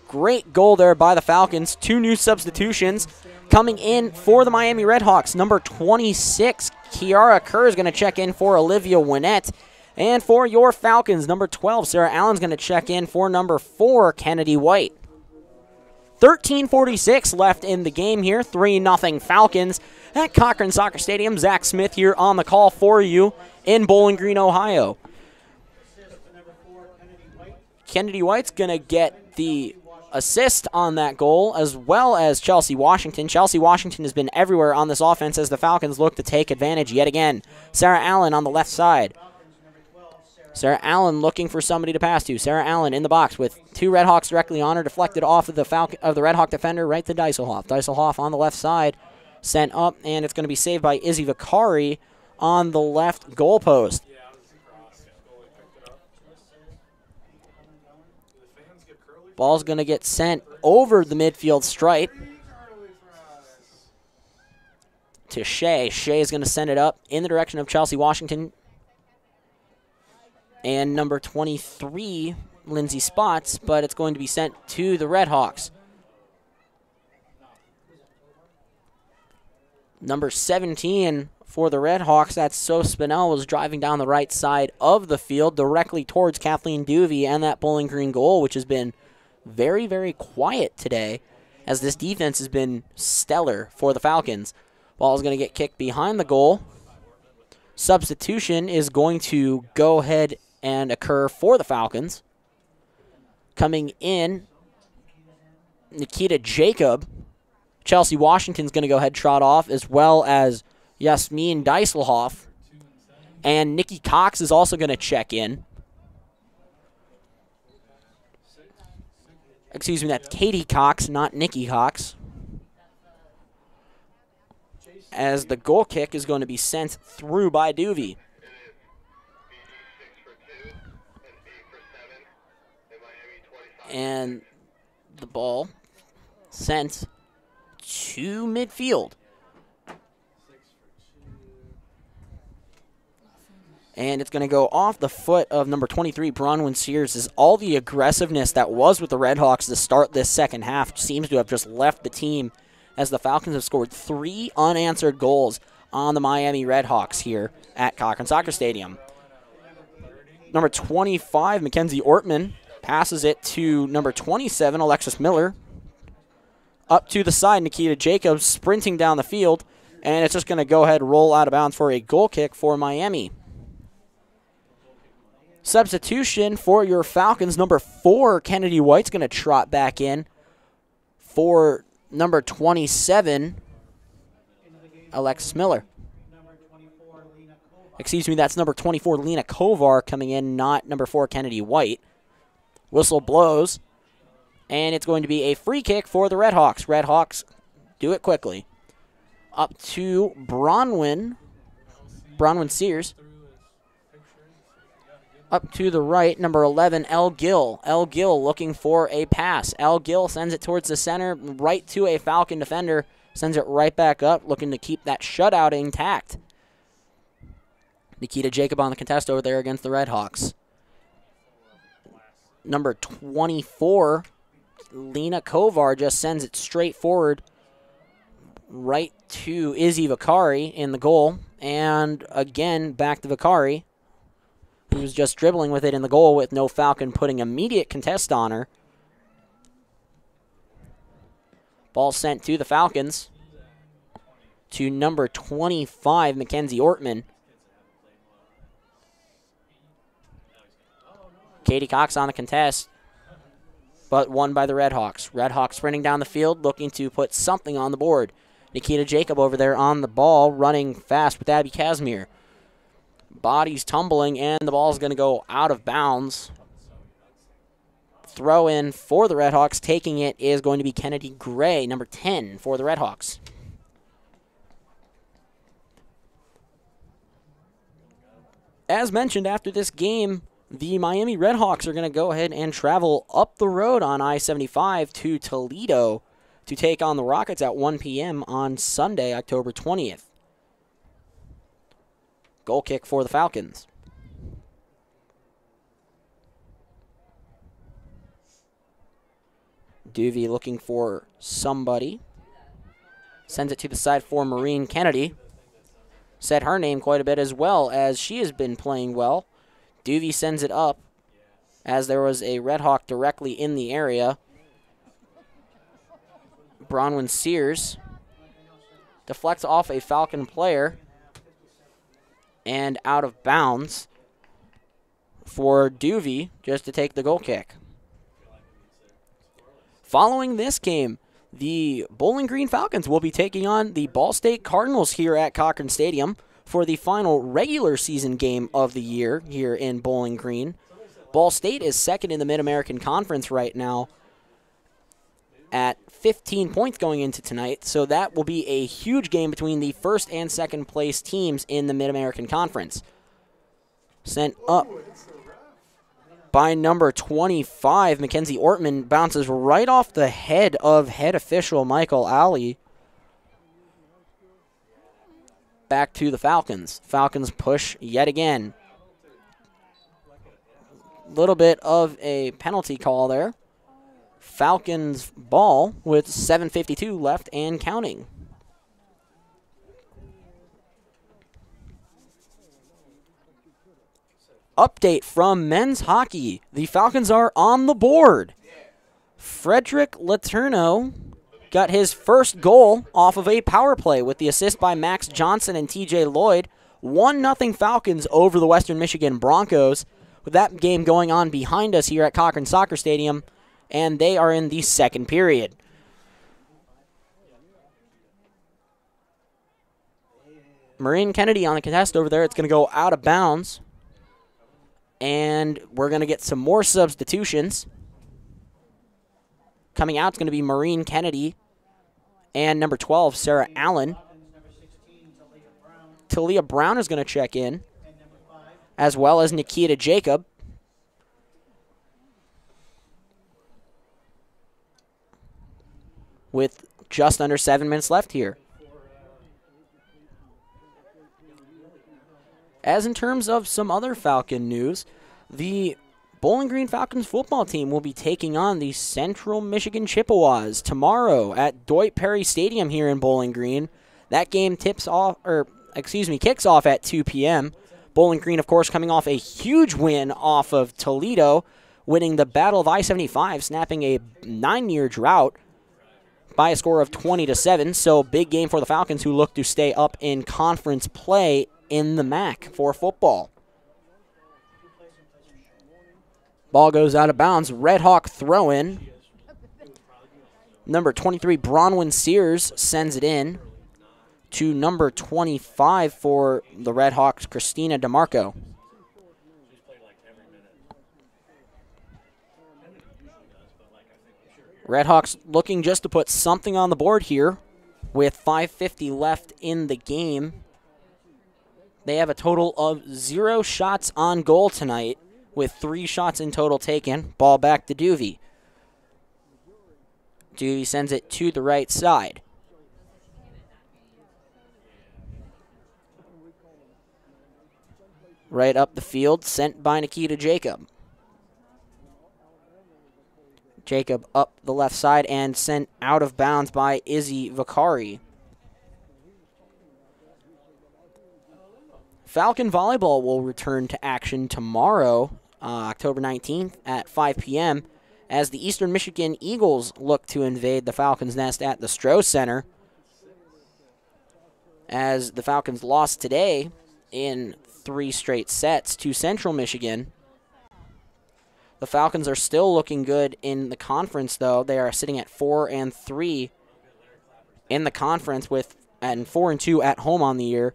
Great goal there by the Falcons. 2 new substitutions coming in for the Miami Redhawks. Number 26, Kiara Kerr is going to check in for Olivia Winnett. And for your Falcons, number 12, Sarah Allen's going to check in for number 4, Kennedy White. 13:46 left in the game here. 3-0 Falcons at Cochran Soccer Stadium. Zach Smith here on the call for you in Bowling Green, Ohio. Kennedy White's going to get the assist on that goal, as well as Chelsea Washington. Chelsea Washington has been everywhere on this offense as the Falcons look to take advantage yet again. Sarah Allen on the left side. Sarah Allen looking for somebody to pass to. Sarah Allen in the box with two Redhawks directly on her, deflected off of the Redhawk defender right to Deiselhoff. Deiselhoff on the left side, sent up, and it's going to be saved by Izzy Vicari on the left goalpost. Ball's going to get sent over the midfield stripe to Shea. Shea is going to send it up in the direction of Chelsea Washington. And number 23, Lindsay Spots, but it's going to be sent to the Redhawks. Number 17 for the Redhawks, that's So Spinell, was driving down the right side of the field directly towards Kathleen Duvey and that Bowling Green goal, which has been very, very quiet today as this defense has been stellar for the Falcons. Ball is going to get kicked behind the goal. Substitution is going to go ahead and occur for the Falcons. Coming in, Nikita Jacob. Chelsea Washington's going to go ahead trot off, as well as Yasmin Deiselhoff. And Nikki Cox is also going to check in. Excuse me, that's Katie Cox, not Nikki Cox. As the goal kick is going to be sent through by Duvey. And the ball sent to midfield. And it's going to go off the foot of number 23, Bronwyn Sears, as all the aggressiveness that was with the Redhawks to start this second half seems to have just left the team, as the Falcons have scored 3 unanswered goals on the Miami Redhawks here at Cochran Soccer Stadium. Number 25, Mackenzie Ortman, passes it to number 27, Alexis Miller. Up to the side, Nikita Jacobs sprinting down the field, and it's just going to go ahead and roll out of bounds for a goal kick for Miami. Substitution for your Falcons, number 4, Kennedy White's going to trot back in for number 27, Alexis Miller. Excuse me, that's number 24, Lena Kovar coming in, not number 4, Kennedy White. Whistle blows, and it's going to be a free kick for the Redhawks. Redhawks do it quickly. Up to Bronwyn Sears. Up to the right, number 11, Elle Gill. Elle Gill looking for a pass. Elle Gill sends it towards the center, right to a Falcon defender. Sends it right back up, looking to keep that shutout intact. Nikita Jacob on the contest over there against the Redhawks. Number 24, Lena Kovar, just sends it straight forward right to Izzy Vicari in the goal. And again, back to Vicari, who was just dribbling with it in the goal with no Falcon putting immediate contest on her. Ball sent to the Falcons to number 25, Mackenzie Ortman. Katie Cox on the contest, but won by the Redhawks. Redhawks sprinting down the field, looking to put something on the board. Nikita Jacob over there on the ball, running fast with Abby Casimir. Body's tumbling, and the ball's going to go out of bounds. Throw in for the Redhawks. Taking it is going to be Kennedy Gray, number 10 for the Redhawks. As mentioned, after this game, the Miami Redhawks are going to go ahead and travel up the road on I-75 to Toledo to take on the Rockets at 1 p.m. on Sunday, October 20th. Goal kick for the Falcons. Duvey looking for somebody. Sends it to the side for Maureen Kennedy. Said her name quite a bit as well, as she has been playing well. Duvey sends it up as there was a Redhawk directly in the area. Bronwyn Sears deflects off a Falcon player and out of bounds for Duvey just to take the goal kick. Following this game, the Bowling Green Falcons will be taking on the Ball State Cardinals here at Cochran Stadium for the final regular season game of the year here in Bowling Green. Ball State is second in the Mid-American Conference right now at 15 points going into tonight, so that will be a huge game between the first and second place teams in the Mid-American Conference. Sent up by number 25, Mackenzie Ortman bounces right off the head of head official Michael Alley. Back to the Falcons. Falcons push yet again. Little bit of a penalty call there. Falcons ball with 7:52 left and counting. Update from men's hockey. The Falcons are on the board. Frederick Letourneau got his first goal off of a power play with the assist by Max Johnson and TJ Lloyd. 1-0 Falcons over the Western Michigan Broncos. With that game going on behind us here at Cochran Soccer Stadium, and they are in the second period. Maureen Kennedy on the contest over there. It's going to go out of bounds. And we're going to get some more substitutions. Coming out is going to be Maureen Kennedy and number 12, Sarah Allen. Talia Brown is going to check in, as well as Nikita Jacob. With just under 7 minutes left here. As in terms of some other Falcon news, the Bowling Green Falcons football team will be taking on the Central Michigan Chippewas tomorrow at Deutsch Perry Stadium here in Bowling Green. That game kicks off at 2 p.m. Bowling Green, of course, coming off a huge win off of Toledo, winning the Battle of I-75, snapping a 9-year drought by a score of 20-7. So big game for the Falcons, who look to stay up in conference play in the MAC for football. Ball goes out of bounds. Red Hawk throw-in. Number 23, Bronwyn Sears, sends it in to number 25 for the Red Hawks, Christina DeMarco. Red Hawks looking just to put something on the board here with 5:50 left in the game. They have a total of 0 shots on goal tonight, with 3 shots in total taken. Ball back to Duvey. Duvey sends it to the right side. Right up the field, sent by Nikita Jacob. Jacob up the left side and sent out of bounds by Izzy Vicari. Falcon Volleyball will return to action tomorrow, October 19th at 5 p.m. as the Eastern Michigan Eagles look to invade the Falcons' nest at the Stroh Center. As the Falcons lost today in 3 straight sets to Central Michigan. The Falcons are still looking good in the conference, though. They are sitting at 4-3 in the conference and 4-2 at home on the year.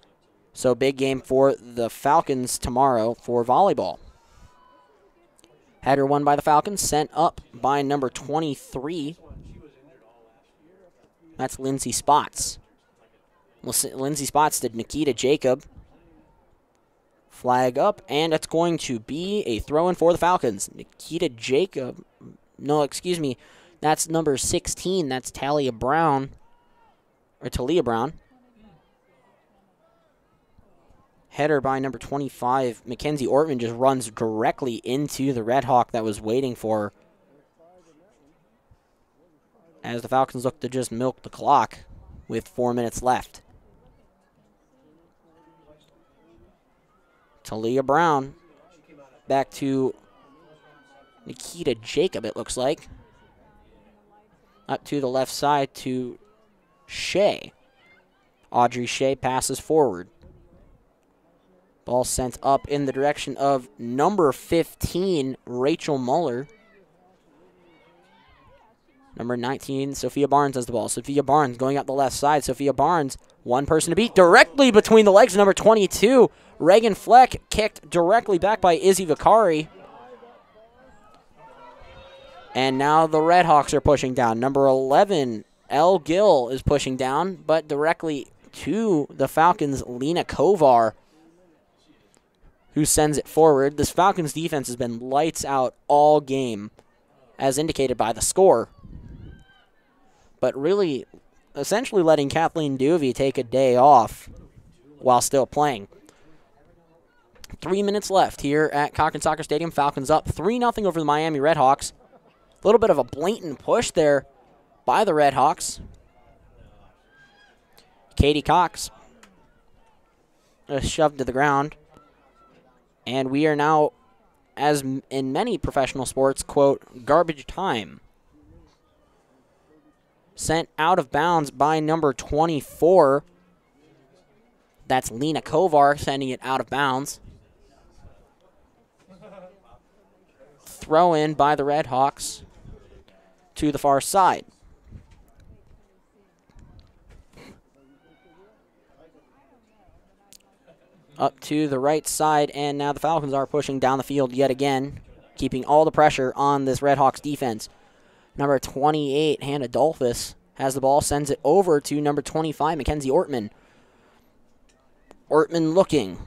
So big game for the Falcons tomorrow for volleyball. Header won by the Falcons, sent up by number 23. That's Lindsay Spots. Well, Lindsay Spots to Nikita Jacob. Flag up, and it's going to be a throw-in for the Falcons. Nikita Jacob. No, excuse me. That's number 16. That's Talia Brown. Or Talia Brown. Header by number 25. Mackenzie Ortman just runs directly into the Red Hawk that was waiting for her. As the Falcons look to just milk the clock with 4 minutes left. Talia Brown back to Nikita Jacob, it looks like. Up to the left side to Shea. Audrey Shea passes forward. Ball sent up in the direction of number 15, Rachel Muller. Number 19, Sophia Barnes has the ball. Sophia Barnes going up the left side. Sophia Barnes, one person to beat directly between the legs. Number 22, Reagan Fleck, kicked directly back by Izzy Vicari. And now the Red Hawks are pushing down. Number 11, Elle Gill is pushing down, but directly to the Falcons, Lena Kovar, who sends it forward. This Falcons defense has been lights out all game, as indicated by the score. But really, essentially letting Kathleen Duvey take a day off while still playing. 3 minutes left here at Cochran Soccer Stadium. Falcons up 3-0 over the Miami Red Hawks. A little bit of a blatant push there by the Red Hawks. Katie Cox shoved to the ground. And we are now, as in many professional sports, quote, garbage time. Sent out of bounds by number 24. That's Lena Kovar sending it out of bounds. Throw in by the Red Hawks to the far side. Up to the right side, and now the Falcons are pushing down the field yet again, keeping all the pressure on this Red Hawks defense. Number 28, Hannah Dolphus, has the ball, sends it over to number 25, Mackenzie Ortman. Ortman looking.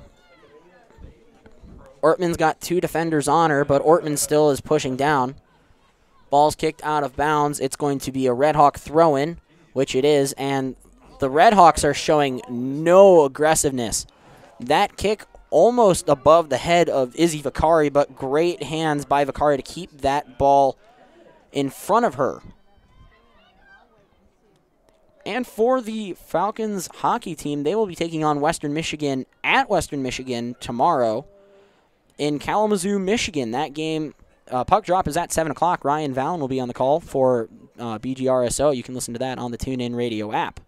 Ortman's got two defenders on her, but Ortman still is pushing down. Ball's kicked out of bounds. It's going to be a Red Hawk throw-in, which it is, and the Red Hawks are showing no aggressiveness. That kick almost above the head of Izzy Vicari, but great hands by Vicari to keep that ball in front of her. And for the Falcons hockey team, they will be taking on Western Michigan at Western Michigan tomorrow in Kalamazoo, Michigan. That game, puck drop is at 7 o'clock. Ryan Vallon will be on the call for BGRSO. You can listen to that on the TuneIn Radio app.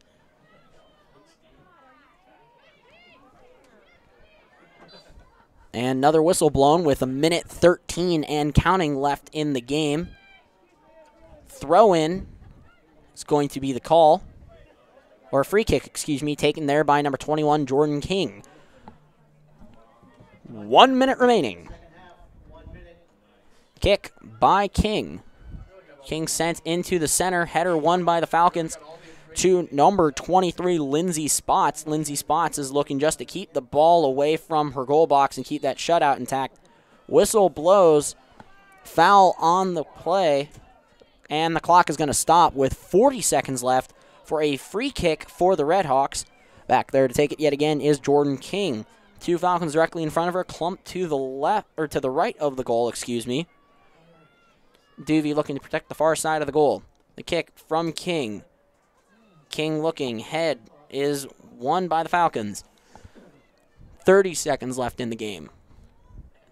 And another whistle blown with 1:13 and counting left in the game. Throw-in is going to be the call. Or a free kick, excuse me, taken there by number 21, Jordan King. 1 minute remaining. Kick by King. King sent into the center. Header won by the Falcons to number 23, Lindsay Spots. Lindsay Spots is looking just to keep the ball away from her goal box and keep that shutout intact. Whistle blows. Foul on the play. And the clock is going to stop with 40 seconds left for a free kick for the Red Hawks. Back there to take it yet again is Jordan King. Two Falcons directly in front of her, clumped to the left, or to the right of the goal, excuse me. Duvey looking to protect the far side of the goal. The kick from King. King looking, head is won by the Falcons. 30 seconds left in the game.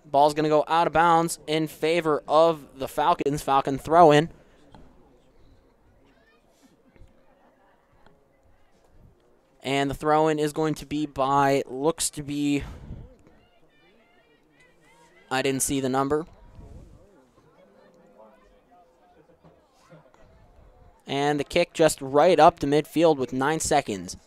Ball's going to go out of bounds in favor of the Falcons. Falcon throw-in. And the throw-in is going to be by, looks to be, I didn't see the number. And the kick just right up to midfield with 9 seconds.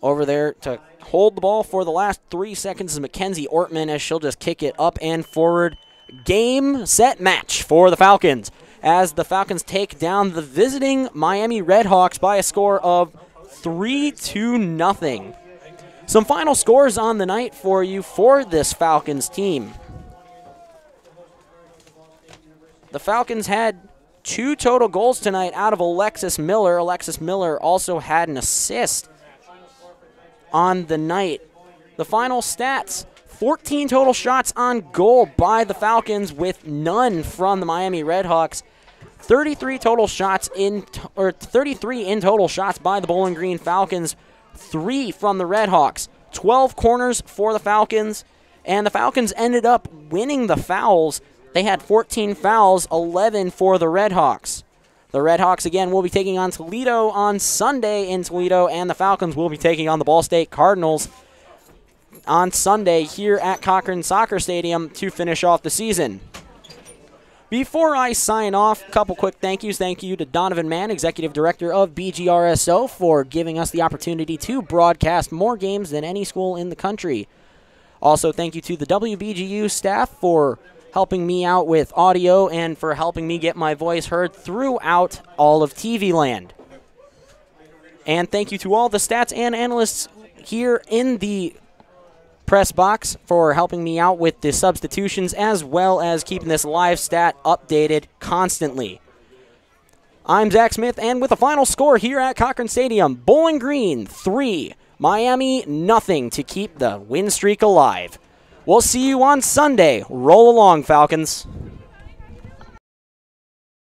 Over there to hold the ball for the last 3 seconds is Mackenzie Ortman, as she'll just kick it up and forward. Game, set, match for the Falcons, as the Falcons take down the visiting Miami Red Hawks by a score of 3-0. Some final scores on the night for you for this Falcons team. The Falcons had 2 total goals tonight out of Alexis Miller. Alexis Miller also had an assist on the night. The final stats, 14 total shots on goal by the Falcons with none from the Miami Red Hawks. 33 total shots in, or 33 in total shots by the Bowling Green Falcons, 3 from the Red Hawks. 12 corners for the Falcons, and the Falcons ended up winning the fouls. They had 14 fouls, 11 for the Red Hawks. The Redhawks, again, will be taking on Toledo on Sunday in Toledo, and the Falcons will be taking on the Ball State Cardinals on Sunday here at Cochran Soccer Stadium to finish off the season. Before I sign off, a couple quick thank yous. Thank you to Donovan Mann, Executive Director of BGRSO, for giving us the opportunity to broadcast more games than any school in the country. Also, thank you to the WBGU staff for helping me out with audio and for helping me get my voice heard throughout all of TV land. And thank you to all the stats and analysts here in the press box for helping me out with the substitutions, as well as keeping this live stat updated constantly. I'm Zach Smith, and with a final score here at Cochran Stadium, Bowling Green 3, Miami nothing to keep the win streak alive. We'll see you on Sunday. Roll along, Falcons.